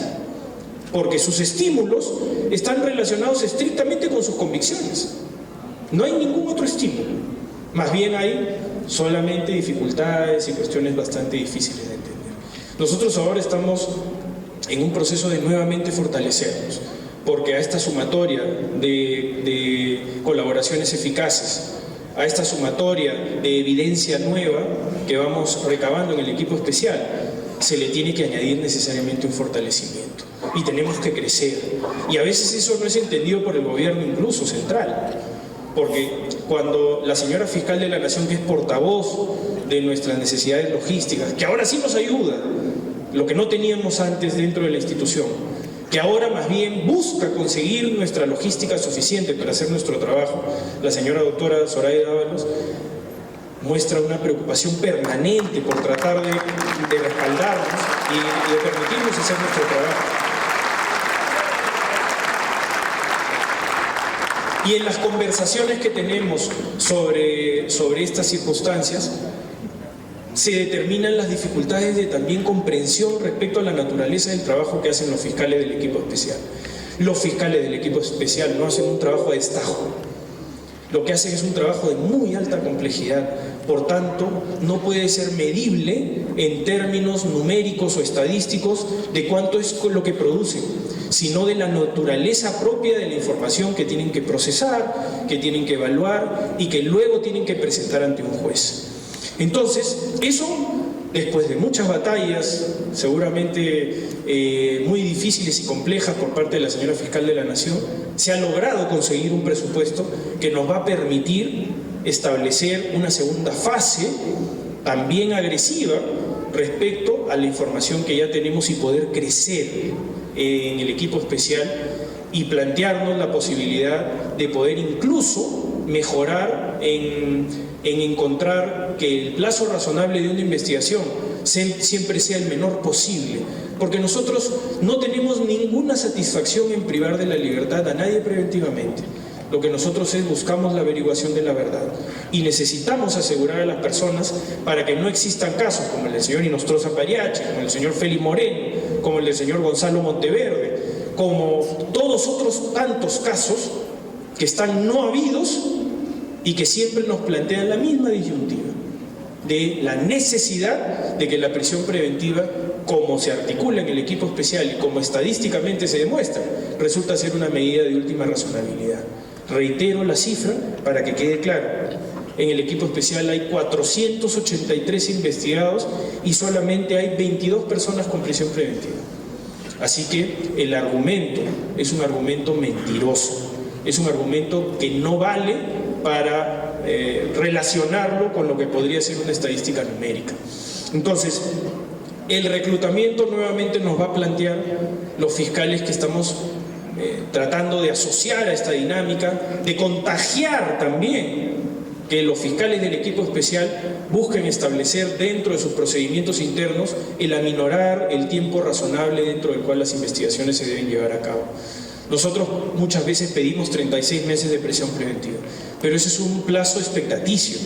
porque sus estímulos están relacionados estrictamente con sus convicciones. No hay ningún otro estímulo. Más bien hay solamente dificultades y cuestiones bastante difíciles de entender. Nosotros ahora estamos en un proceso de nuevamente fortalecernos, porque a esta sumatoria de colaboraciones eficaces, a esta sumatoria de evidencia nueva que vamos recabando en el equipo especial, se le tiene que añadir necesariamente un fortalecimiento. Y tenemos que crecer. Y a veces eso no es entendido por el gobierno incluso central, porque cuando la señora fiscal de la Nación, que es portavoz de nuestras necesidades logísticas, que ahora sí nos ayuda, lo que no teníamos antes dentro de la institución, que ahora más bien busca conseguir nuestra logística suficiente para hacer nuestro trabajo, la señora doctora Zoraida Ábalos muestra una preocupación permanente por tratar de respaldarnos y de permitirnos hacer nuestro trabajo. Y en las conversaciones que tenemos sobre estas circunstancias, se determinan las dificultades de también comprensión respecto a la naturaleza del trabajo que hacen los fiscales del equipo especial. Los fiscales del equipo especial no hacen un trabajo a destajo. Lo que hacen es un trabajo de muy alta complejidad. Por tanto, no puede ser medible en términos numéricos o estadísticos de cuánto es lo que producen, sino de la naturaleza propia de la información que tienen que procesar, que tienen que evaluar y que luego tienen que presentar ante un juez. Entonces, eso, después de muchas batallas, seguramente muy difíciles y complejas por parte de la señora fiscal de la Nación, se ha logrado conseguir un presupuesto que nos va a permitir establecer una segunda fase, también agresiva, respecto a la información que ya tenemos y poder crecer en el equipo especial y plantearnos la posibilidad de poder incluso mejorar en encontrar que el plazo razonable de una investigación siempre sea el menor posible, porque nosotros no tenemos ninguna satisfacción en privar de la libertad a nadie preventivamente. Lo que nosotros buscamos la averiguación de la verdad y necesitamos asegurar a las personas para que no existan casos como el del señor Inostroza Pariache, como el señor Félix Moreno, como el del señor Gonzalo Monteverde, como todos otros tantos casos que están no habidos y que siempre nos plantean la misma disyuntiva de la necesidad de que la prisión preventiva, como se articula en el equipo especial y como estadísticamente se demuestra, resulta ser una medida de última razonabilidad. Reitero la cifra para que quede claro: en el equipo especial hay 483 investigados y solamente hay 22 personas con prisión preventiva. Así que el argumento es un argumento mentiroso, es un argumento que no vale para relacionarlo con lo que podría ser una estadística numérica. Entonces, el reclutamiento nuevamente nos va a plantear los fiscales que estamos tratando de asociar a esta dinámica, de contagiar también que los fiscales del equipo especial busquen establecer dentro de sus procedimientos internos el aminorar el tiempo razonable dentro del cual las investigaciones se deben llevar a cabo. Nosotros muchas veces pedimos 36 meses de prisión preventiva, pero ese es un plazo expectaticio.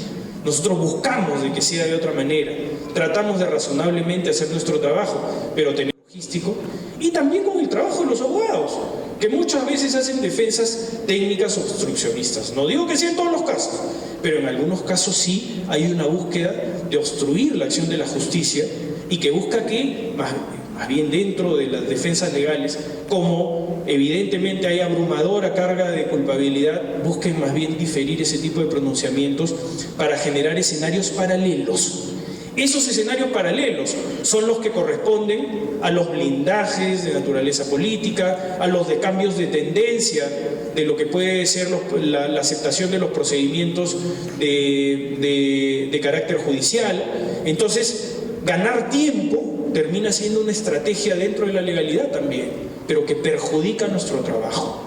Nosotros buscamos de que sea de otra manera, tratamos de razonablemente hacer nuestro trabajo, pero tenemos logístico, y también con el trabajo de los abogados, que muchas veces hacen defensas técnicas obstruccionistas. No digo que sea en todos los casos, pero en algunos casos sí hay una búsqueda de obstruir la acción de la justicia y que busca que, más bien dentro de las defensas legales, como evidentemente hay abrumadora carga de culpabilidad, busquen más bien diferir ese tipo de pronunciamientos para generar escenarios paralelos. Esos escenarios paralelos son los que corresponden a los blindajes de naturaleza política, a los de cambios de tendencia de lo que puede ser la aceptación de los procedimientos de carácter judicial. Entonces, ganar tiempo termina siendo una estrategia dentro de la legalidad también, pero que perjudica nuestro trabajo.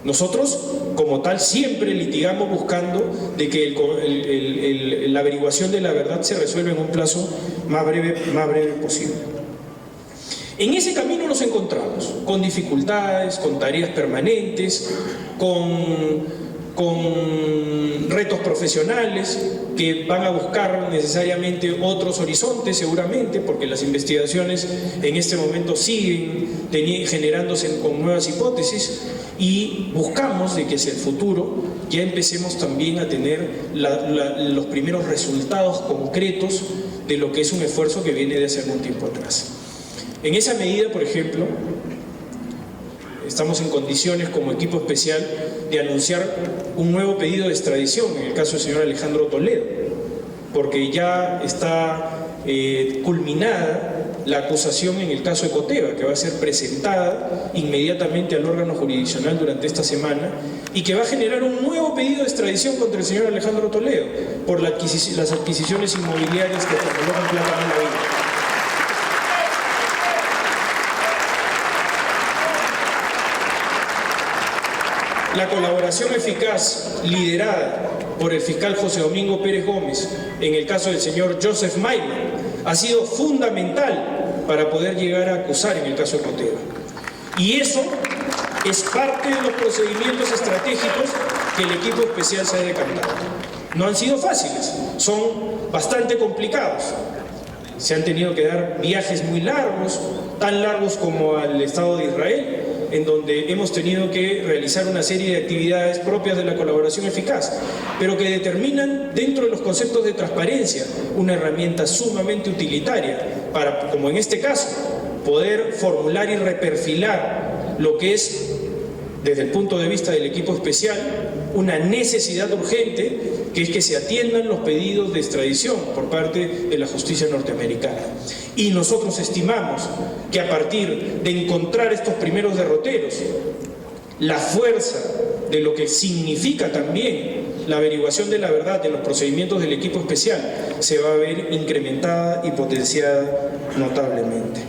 Nosotros, como tal, siempre litigamos buscando de que la averiguación de la verdad se resuelva en un plazo más breve posible. En ese camino nos encontramos con dificultades, con tareas permanentes, con retos profesionales que van a buscar necesariamente otros horizontes seguramente, porque las investigaciones en este momento siguen generándose con nuevas hipótesis, y buscamos de que hacia el futuro ya empecemos también a tener los primeros resultados concretos de lo que es un esfuerzo que viene de hace algún tiempo atrás. En esa medida, por ejemplo, estamos en condiciones como equipo especial de anunciar un nuevo pedido de extradición en el caso del señor Alejandro Toledo, porque ya está culminada la acusación en el caso Ecoteva, que va a ser presentada inmediatamente al órgano jurisdiccional durante esta semana y que va a generar un nuevo pedido de extradición contra el señor Alejandro Toledo por las adquisiciones inmobiliarias que colocan plata en la vida. La colaboración eficaz liderada por el fiscal José Domingo Pérez Gómez en el caso del señor Joseph Maiman ha sido fundamental para poder llegar a acusar en el caso de Ecoteva. Y eso es parte de los procedimientos estratégicos que el equipo especial se ha decantado. No han sido fáciles, son bastante complicados. Se han tenido que dar viajes muy largos, tan largos como al Estado de Israel, en donde hemos tenido que realizar una serie de actividades propias de la colaboración eficaz, pero que determinan dentro de los conceptos de transparencia una herramienta sumamente utilitaria para, como en este caso, poder formular y reperfilar lo que es, desde el punto de vista del equipo especial, una necesidad urgente, que es que se atiendan los pedidos de extradición por parte de la justicia norteamericana. Y nosotros estimamos que a partir de encontrar estos primeros derroteros, la fuerza de lo que significa también la averiguación de la verdad en los procedimientos del equipo especial se va a ver incrementada y potenciada notablemente.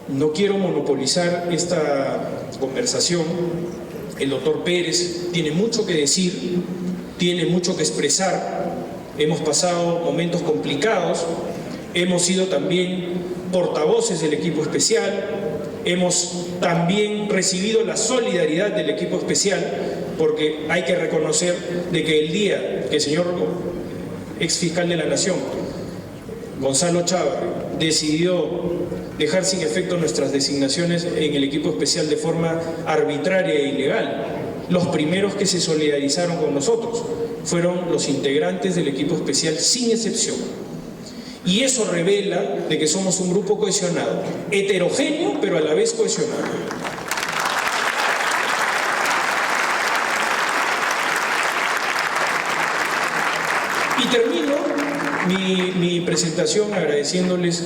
No quiero monopolizar esta conversación. El doctor Pérez tiene mucho que decir, tiene mucho que expresar. Hemos pasado momentos complicados, hemos sido también portavoces del equipo especial, hemos también recibido la solidaridad del equipo especial, porque hay que reconocer de que el día que el señor ex fiscal de la Nación, Gonzalo Chávarri, decidió dejar sin efecto nuestras designaciones en el equipo especial de forma arbitraria e ilegal, los primeros que se solidarizaron con nosotros fueron los integrantes del equipo especial sin excepción. Y eso revela de que somos un grupo cohesionado, heterogéneo pero a la vez cohesionado. Y termino mi presentación agradeciéndoles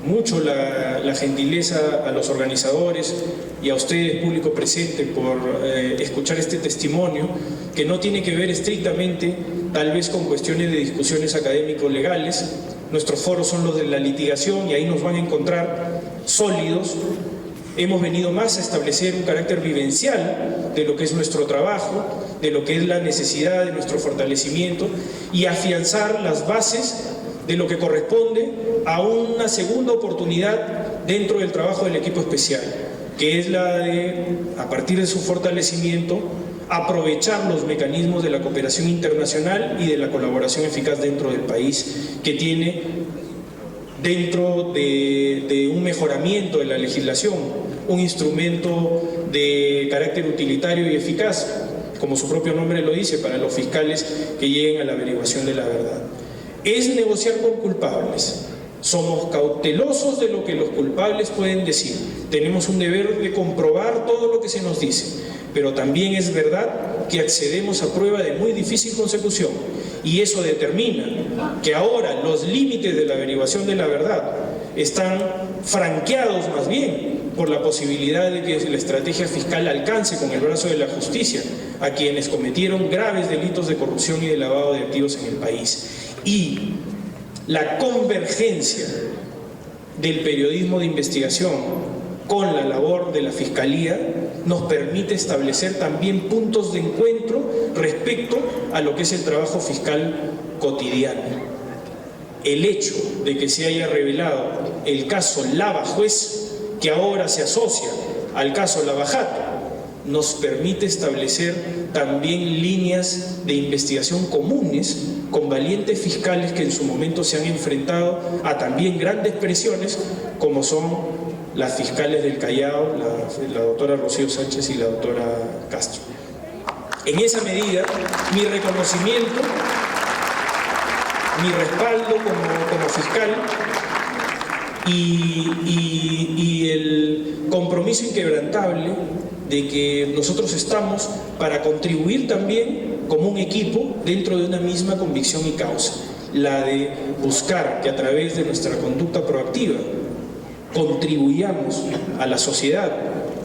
mucho la gentileza a los organizadores y a ustedes, público presente, por escuchar este testimonio que no tiene que ver estrictamente tal vez con cuestiones de discusiones académico-legales. Nuestros foros son los de la litigación y ahí nos van a encontrar sólidos. Hemos venido más a establecer un carácter vivencial de lo que es nuestro trabajo, de lo que es la necesidad de nuestro fortalecimiento y afianzar las bases de lo que corresponde a una segunda oportunidad dentro del trabajo del equipo especial, que es la de, a partir de su fortalecimiento, aprovechar los mecanismos de la cooperación internacional y de la colaboración eficaz dentro del país, que tiene dentro de un mejoramiento de la legislación un instrumento de carácter utilitario y eficaz, como su propio nombre lo dice, para los fiscales que lleguen a la averiguación de la verdad. Es negociar con culpables. Somos cautelosos de lo que los culpables pueden decir. Tenemos un deber de comprobar todo lo que se nos dice, pero también es verdad que accedemos a prueba de muy difícil consecución, y eso determina que ahora los límites de la averiguación de la verdad están franqueados más bien por la posibilidad de que la estrategia fiscal alcance con el brazo de la justicia a quienes cometieron graves delitos de corrupción y de lavado de activos en el país. Y la convergencia del periodismo de investigación con la labor de la Fiscalía nos permite establecer también puntos de encuentro respecto a lo que es el trabajo fiscal cotidiano. El hecho de que se haya revelado el caso Lava Juez, que ahora se asocia al caso Lava Jato, nos permite establecer también líneas de investigación comunes con valientes fiscales que en su momento se han enfrentado a también grandes presiones, como son las fiscales del Callao, la doctora Rocío Sánchez y la doctora Castro. En esa medida, mi reconocimiento, mi respaldo como fiscal y el compromiso inquebrantable de que nosotros estamos para contribuir también como un equipo dentro de una misma convicción y causa, la de buscar que a través de nuestra conducta proactiva contribuyamos a la sociedad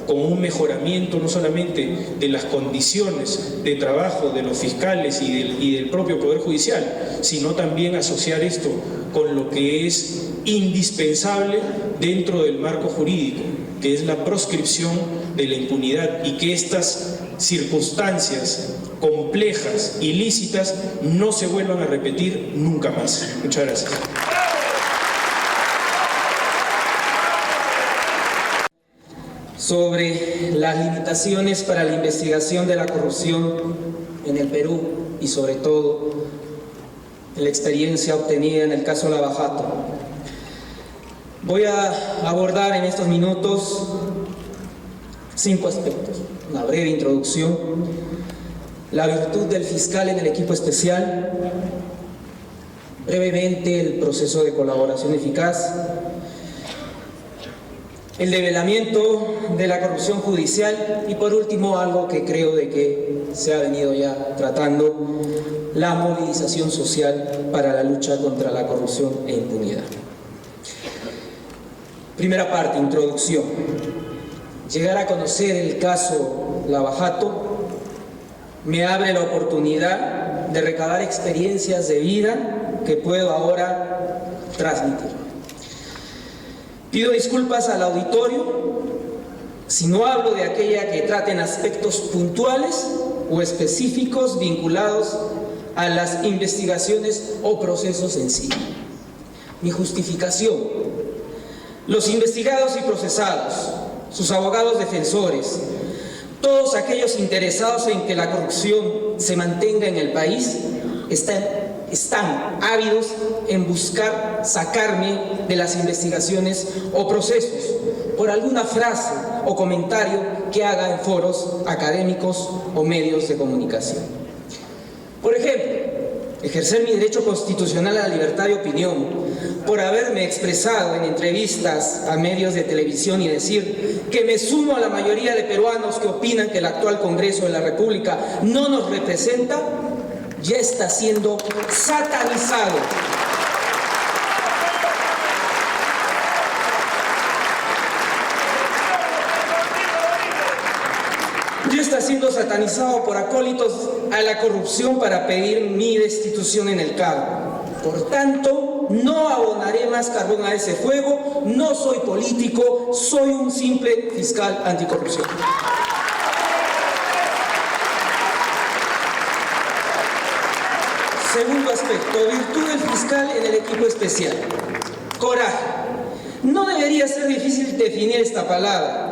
con un mejoramiento no solamente de las condiciones de trabajo de los fiscales y del propio Poder Judicial, sino también asociar esto con lo que es indispensable dentro del marco jurídico, que es la proscripción de la impunidad, y que estas circunstancias complejas, ilícitas, no se vuelvan a repetir nunca más. Muchas gracias. Sobre las limitaciones para la investigación de la corrupción en el Perú y sobre todo la experiencia obtenida en el caso Lava Jato. Voy a abordar en estos minutos 5 aspectos. Una breve introducción, la virtud del fiscal en el equipo especial, brevemente el proceso de colaboración eficaz, el develamiento de la corrupción judicial y por último algo que creo de que se ha venido ya tratando, la movilización social para la lucha contra la corrupción e impunidad. Primera parte, introducción. Llegar a conocer el caso Lava Jato me abre la oportunidad de recabar experiencias de vida que puedo ahora transmitir. Pido disculpas al auditorio si no hablo de aquella que traten aspectos puntuales o específicos vinculados a las investigaciones o procesos en sí. Mi justificación: los investigados y procesados, sus abogados defensores, todos aquellos interesados en que la corrupción se mantenga en el país, están ávidos en buscar sacarme de las investigaciones o procesos por alguna frase o comentario que haga en foros académicos o medios de comunicación. Por ejemplo, ejercer mi derecho constitucional a la libertad de opinión por haberme expresado en entrevistas a medios de televisión y decir que me sumo a la mayoría de peruanos que opinan que el actual Congreso de la República no nos representa, ya está siendo satanizado. Ya está siendo satanizado por acólitos a la corrupción para pedir mi destitución en el cargo. Por tanto, no abonaré más carbón a ese fuego, no soy político, soy un simple fiscal anticorrupción. Segundo aspecto, virtud del fiscal en el equipo especial. Coraje. No debería ser difícil definir esta palabra.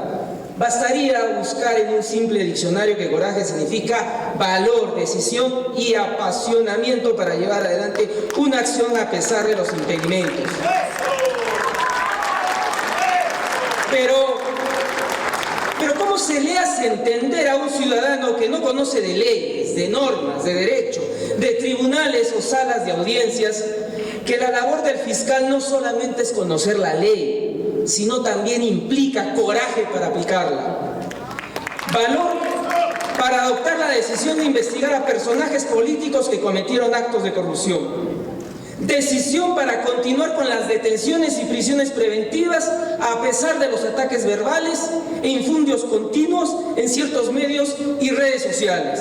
Bastaría buscar en un simple diccionario que coraje significa valor, decisión y apasionamiento para llevar adelante una acción a pesar de los impedimentos. Pero ¿cómo se le hace entender a un ciudadano que no conoce de leyes, de normas, de derecho, de tribunales o salas de audiencias, que la labor del fiscal no solamente es conocer la ley, sino también implica coraje para aplicarla? Valor para adoptar la decisión de investigar a personajes políticos que cometieron actos de corrupción. Decisión para continuar con las detenciones y prisiones preventivas a pesar de los ataques verbales e infundios continuos en ciertos medios y redes sociales.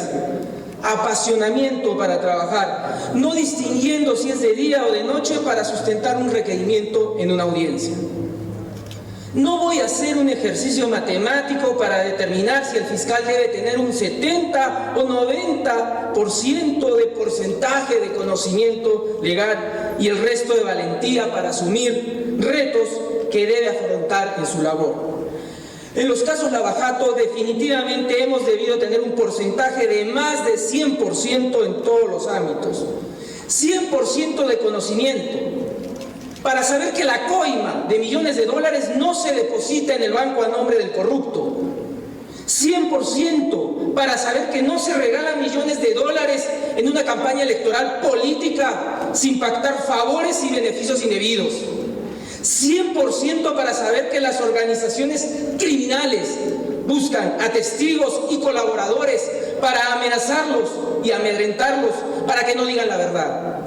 Apasionamiento para trabajar, no distinguiendo si es de día o de noche para sustentar un requerimiento en una audiencia. No voy a hacer un ejercicio matemático para determinar si el fiscal debe tener un 70 o 90% de porcentaje de conocimiento legal y el resto de valentía para asumir retos que debe afrontar en su labor. En los casos Lavajato definitivamente hemos debido tener un porcentaje de más de 100% en todos los ámbitos. 100% de conocimiento para saber que la coima de millones de dólares no se deposita en el banco a nombre del corrupto. 100% para saber que no se regalan millones de dólares en una campaña electoral política sin pactar favores y beneficios indebidos. 100% para saber que las organizaciones criminales buscan a testigos y colaboradores para amenazarlos y amedrentarlos para que no digan la verdad.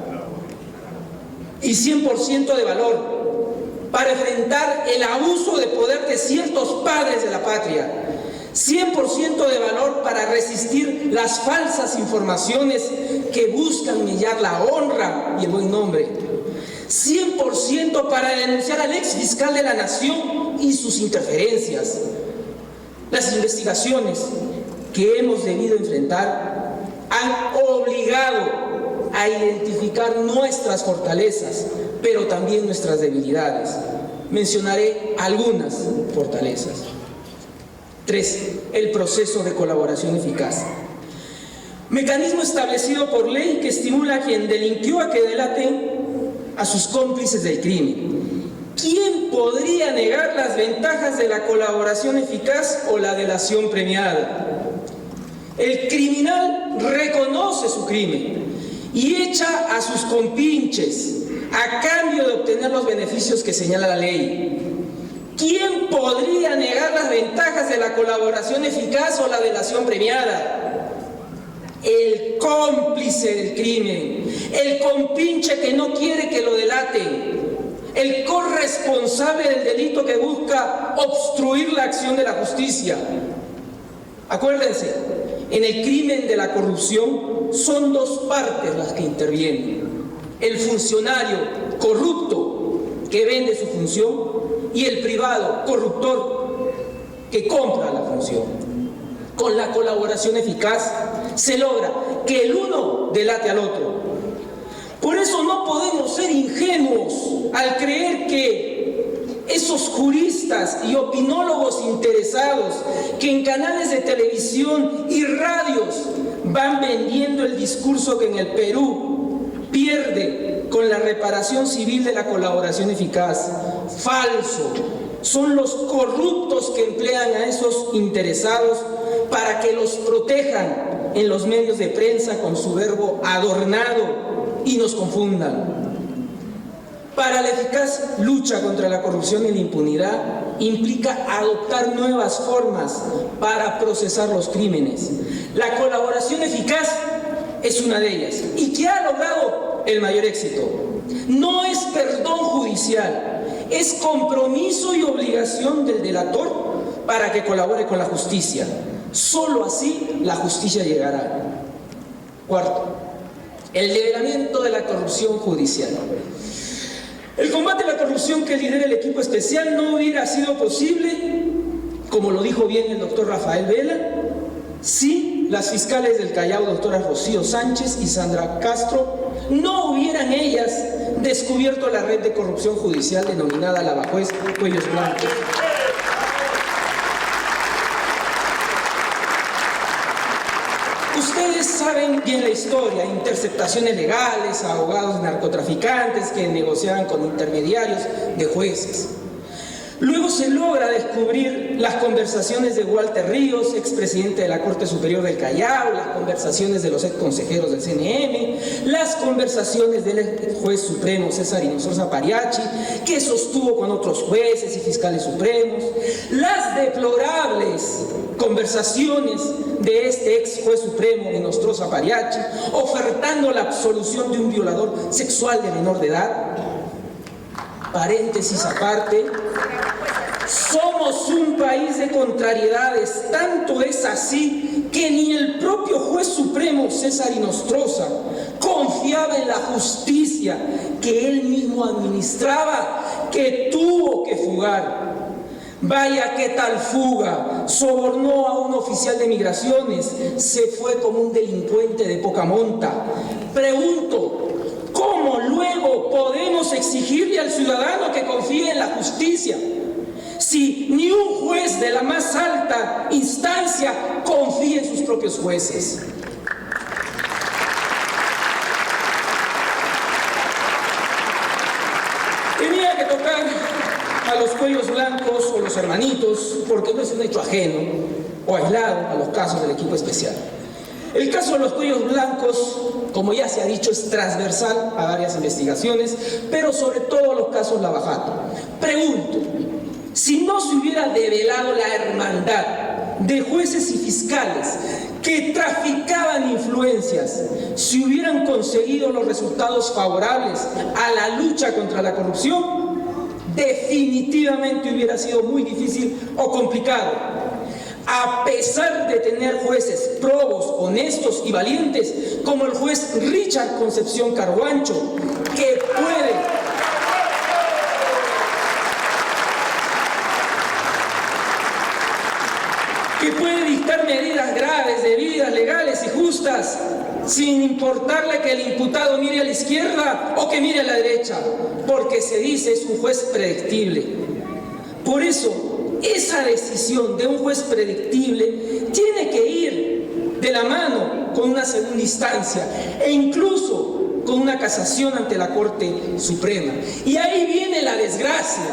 Y 100% de valor para enfrentar el abuso de poder de ciertos padres de la patria. 100% de valor para resistir las falsas informaciones que buscan mellar la honra y el buen nombre. 100% para denunciar al ex fiscal de la Nación y sus interferencias. Las investigaciones que hemos debido enfrentar han obligado a identificar nuestras fortalezas, pero también nuestras debilidades. Mencionaré algunas fortalezas. 3. El proceso de colaboración eficaz. Mecanismo establecido por ley que estimula a quien delinquió a que delaten a sus cómplices del crimen. ¿Quién podría negar las ventajas de la colaboración eficaz o la delación premiada? El criminal reconoce su crimen y echa a sus compinches a cambio de obtener los beneficios que señala la ley. ¿Quién podría negar las ventajas de la colaboración eficaz o la delación premiada? El cómplice del crimen, el compinche que no quiere que lo delaten, el corresponsable del delito que busca obstruir la acción de la justicia. Acuérdense, en el crimen de la corrupción son dos partes las que intervienen: el funcionario corrupto que vende su función y el privado corruptor que compra la función. Con la colaboración eficaz se logra que el uno delate al otro. Por eso no podemos ser ingenuos al creer que esos juristas y opinólogos interesados que en canales de televisión y radios van vendiendo el discurso que en el Perú pierde con la reparación civil de la colaboración eficaz. Falso. Son los corruptos que emplean a esos interesados para que los protejan en los medios de prensa con su verbo adornado y nos confundan. Para la eficaz lucha contra la corrupción y la impunidad implica adoptar nuevas formas para procesar los crímenes. La colaboración eficaz es una de ellas y que ha logrado el mayor éxito. No es perdón judicial, es compromiso y obligación del delator para que colabore con la justicia. Solo así la justicia llegará. Cuarto, el nivelamiento de la corrupción judicial. El combate a la corrupción que lidera el equipo especial no hubiera sido posible, como lo dijo bien el doctor Rafael Vela, si las fiscales del Callao, doctoras Rocío Sánchez y Sandra Castro, no hubieran ellas descubierto la red de corrupción judicial denominada Lavajuez Cuellos Blancos. Ustedes saben bien la historia, interceptaciones legales, abogados de narcotraficantes que negociaban con intermediarios de jueces. Luego se logra descubrir las conversaciones de Walter Ríos, expresidente de la Corte Superior del Callao, las conversaciones de los exconsejeros del CNM, las conversaciones del juez supremo César Inostroza Pariachi, que sostuvo con otros jueces y fiscales supremos, las deplorables conversaciones de este ex juez supremo Inostroza Pariachi, ofertando la absolución de un violador sexual de menor de edad. Paréntesis aparte, somos un país de contrariedades, tanto es así que ni el propio juez supremo César Inostroza confiaba en la justicia que él mismo administraba, que tuvo que fugar. Vaya qué tal fuga, sobornó a un oficial de migraciones, se fue como un delincuente de poca monta. Pregunto, ¿cómo luego podemos exigirle al ciudadano que confíe en la justicia si ni un juez de la más alta instancia confía en sus propios jueces? Tenía que tocar a los cuellos blancos o los hermanitos porque no es un hecho ajeno o aislado a los casos del equipo especial. El caso de los cuellos blancos, como ya se ha dicho, es transversal a varias investigaciones, pero sobre todo los casos Lavajato. Pregunto, si no se hubiera develado la hermandad de jueces y fiscales que traficaban influencias, si hubieran conseguido los resultados favorables a la lucha contra la corrupción, definitivamente hubiera sido muy difícil o complicado. A pesar de tener jueces probos, honestos y valientes, como el juez Richard Concepción Carhuancho, que puede dictar medidas graves, debidas, legales y justas, sin importarle que el imputado mire a la izquierda o que mire a la derecha, porque se dice es un juez predictible. Por eso, esa decisión de un juez predictible tiene que ir de la mano con una segunda instancia e incluso con una casación ante la Corte Suprema. Y ahí viene la desgracia,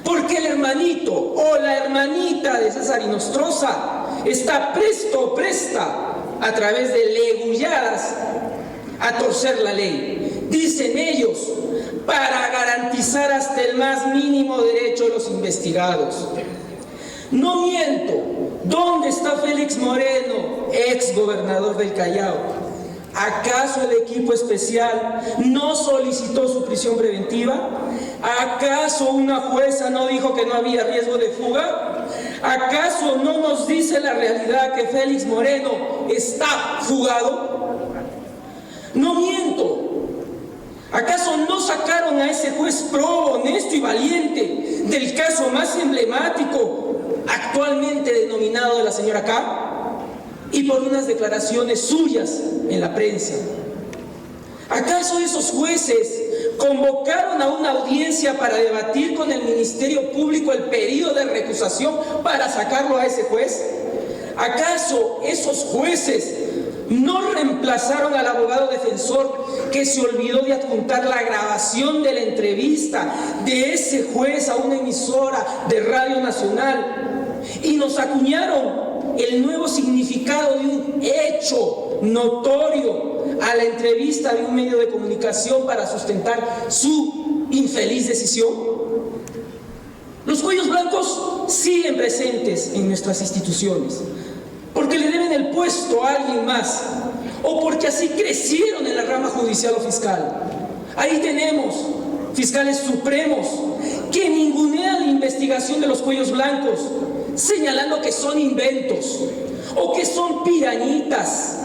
porque el hermanito o la hermanita de César Inostroza está presta a través de legulladas a torcer la ley. Dicen ellos, para garantizar hasta el más mínimo derecho de los investigados. No miento. ¿Dónde está Félix Moreno, ex gobernador del Callao? ¿Acaso el equipo especial no solicitó su prisión preventiva? ¿Acaso una jueza no dijo que no había riesgo de fuga? ¿Acaso no nos dice la realidad que Félix Moreno está fugado? No miento. ¿Acaso no sacaron a ese juez probo, honesto y valiente del caso más emblemático actualmente denominado de la señora K? Y por unas declaraciones suyas en la prensa. ¿Acaso esos jueces convocaron a una audiencia para debatir con el Ministerio Público el pedido de recusación para sacarlo a ese juez? ¿Acaso esos jueces no reemplazaron al abogado defensor que se olvidó de adjuntar la grabación de la entrevista de ese juez a una emisora de Radio Nacional y nos acuñaron el nuevo significado de un hecho notorio a la entrevista de un medio de comunicación para sustentar su infeliz decisión? Los cuellos blancos siguen presentes en nuestras instituciones porque le deben el puesto a alguien más o porque así crecieron en la rama judicial o fiscal. Ahí tenemos fiscales supremos que ningunean la investigación de los cuellos blancos, señalando que son inventos o que son pirañitas.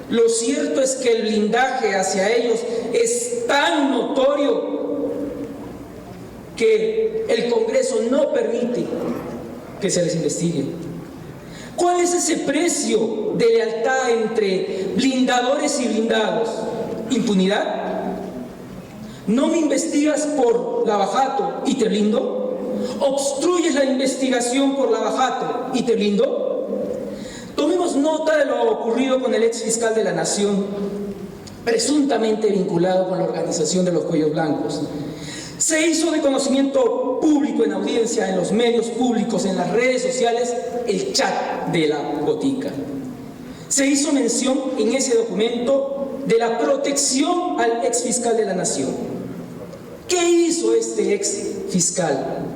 Lo cierto es que el blindaje hacia ellos es tan notorio que el Congreso no permite que se les investigue. ¿Cuál es ese precio de lealtad entre blindadores y blindados? ¿Impunidad? ¿No me investigas por Lavajato y te blindo? ¿Obstruyes la investigación por Lavajato y te blindo? Tomemos nota de lo ocurrido con el ex fiscal de la Nación, presuntamente vinculado con la organización de los Cuellos Blancos. Se hizo de conocimiento público en audiencia, en los medios públicos, en las redes sociales, el chat de la botica. Se hizo mención en ese documento de la protección al ex fiscal de la Nación. ¿Qué hizo este ex fiscal?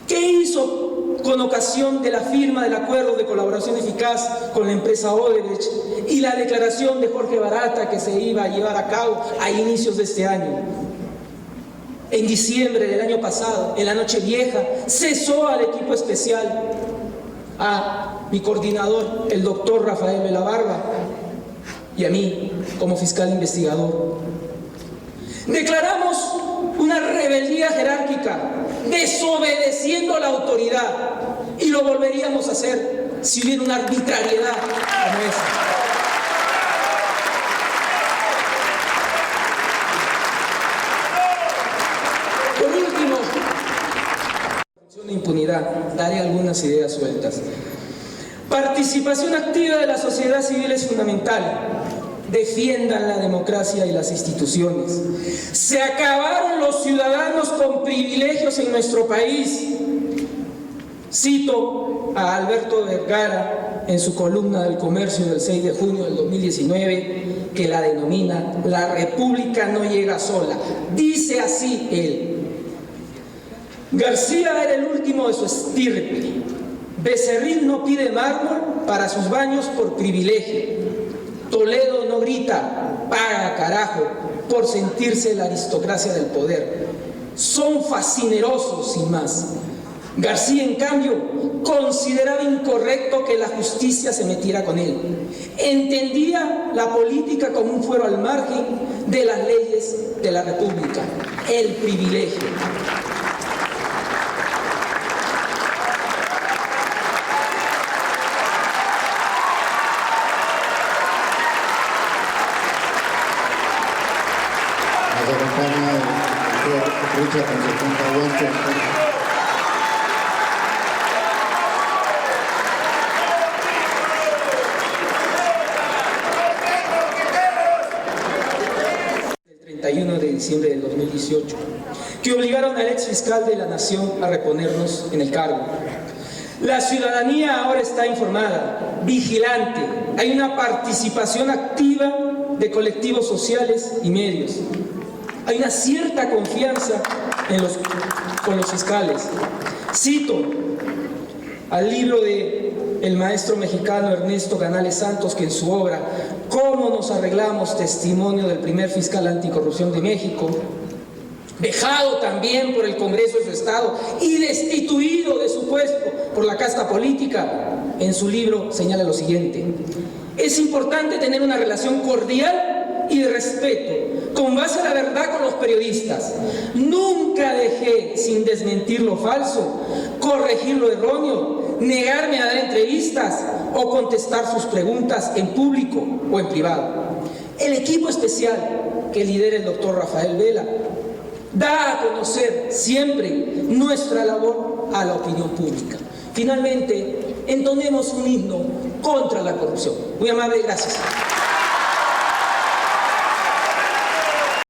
¿Qué hizo con ocasión de la firma del acuerdo de colaboración eficaz con la empresa Odebrecht y la declaración de Jorge Barata que se iba a llevar a cabo a inicios de este año? En diciembre del año pasado, en la Nochevieja, cesó al equipo especial, a mi coordinador, el doctor Rafael Vela Barba, y a mí como fiscal investigador. Declaramos una rebeldía jerárquica, desobedeciendo a la autoridad, y lo volveríamos a hacer si hubiera una arbitrariedad como esa. De impunidad, daré algunas ideas sueltas. Participación activa de la sociedad civil es fundamental. Defiendan la democracia y las instituciones. Se acabaron los ciudadanos con privilegios en nuestro país. Cito a Alberto Vergara en su columna del Comercio del 6 de junio del 2019, que la denomina "La República no llega sola". Dice así él: García era el último de su estirpe. Becerril no pide mármol para sus baños por privilegio. Toledo no grita "paga carajo" por sentirse la aristocracia del poder. Son fascinerosos sin más. García, en cambio, consideraba incorrecto que la justicia se metiera con él. Entendía la política como un fuero al margen de las leyes de la República, el privilegio. El 31 de diciembre del 2018, que obligaron al ex fiscal de la Nación a reponernos en el cargo. La ciudadanía ahora está informada, vigilante. Hay una participación activa de colectivos sociales y medios. Hay una cierta confianza con los fiscales. Cito al libro del maestro mexicano Ernesto Canales Santos, que en su obra "¿Cómo nos arreglamos?", testimonio del primer fiscal anticorrupción de México, dejado también por el Congreso de su Estado y destituido de su puesto por la casta política, en su libro señala lo siguiente: es importante tener una relación cordial y de respeto, con base a la verdad, con los periodistas. Nunca dejé sin desmentir lo falso, corregir lo erróneo, negarme a dar entrevistas o contestar sus preguntas en público o en privado. El equipo especial que lidera el doctor Rafael Vela da a conocer siempre nuestra labor a la opinión pública. Finalmente, entonemos un himno contra la corrupción. Muy amable, gracias.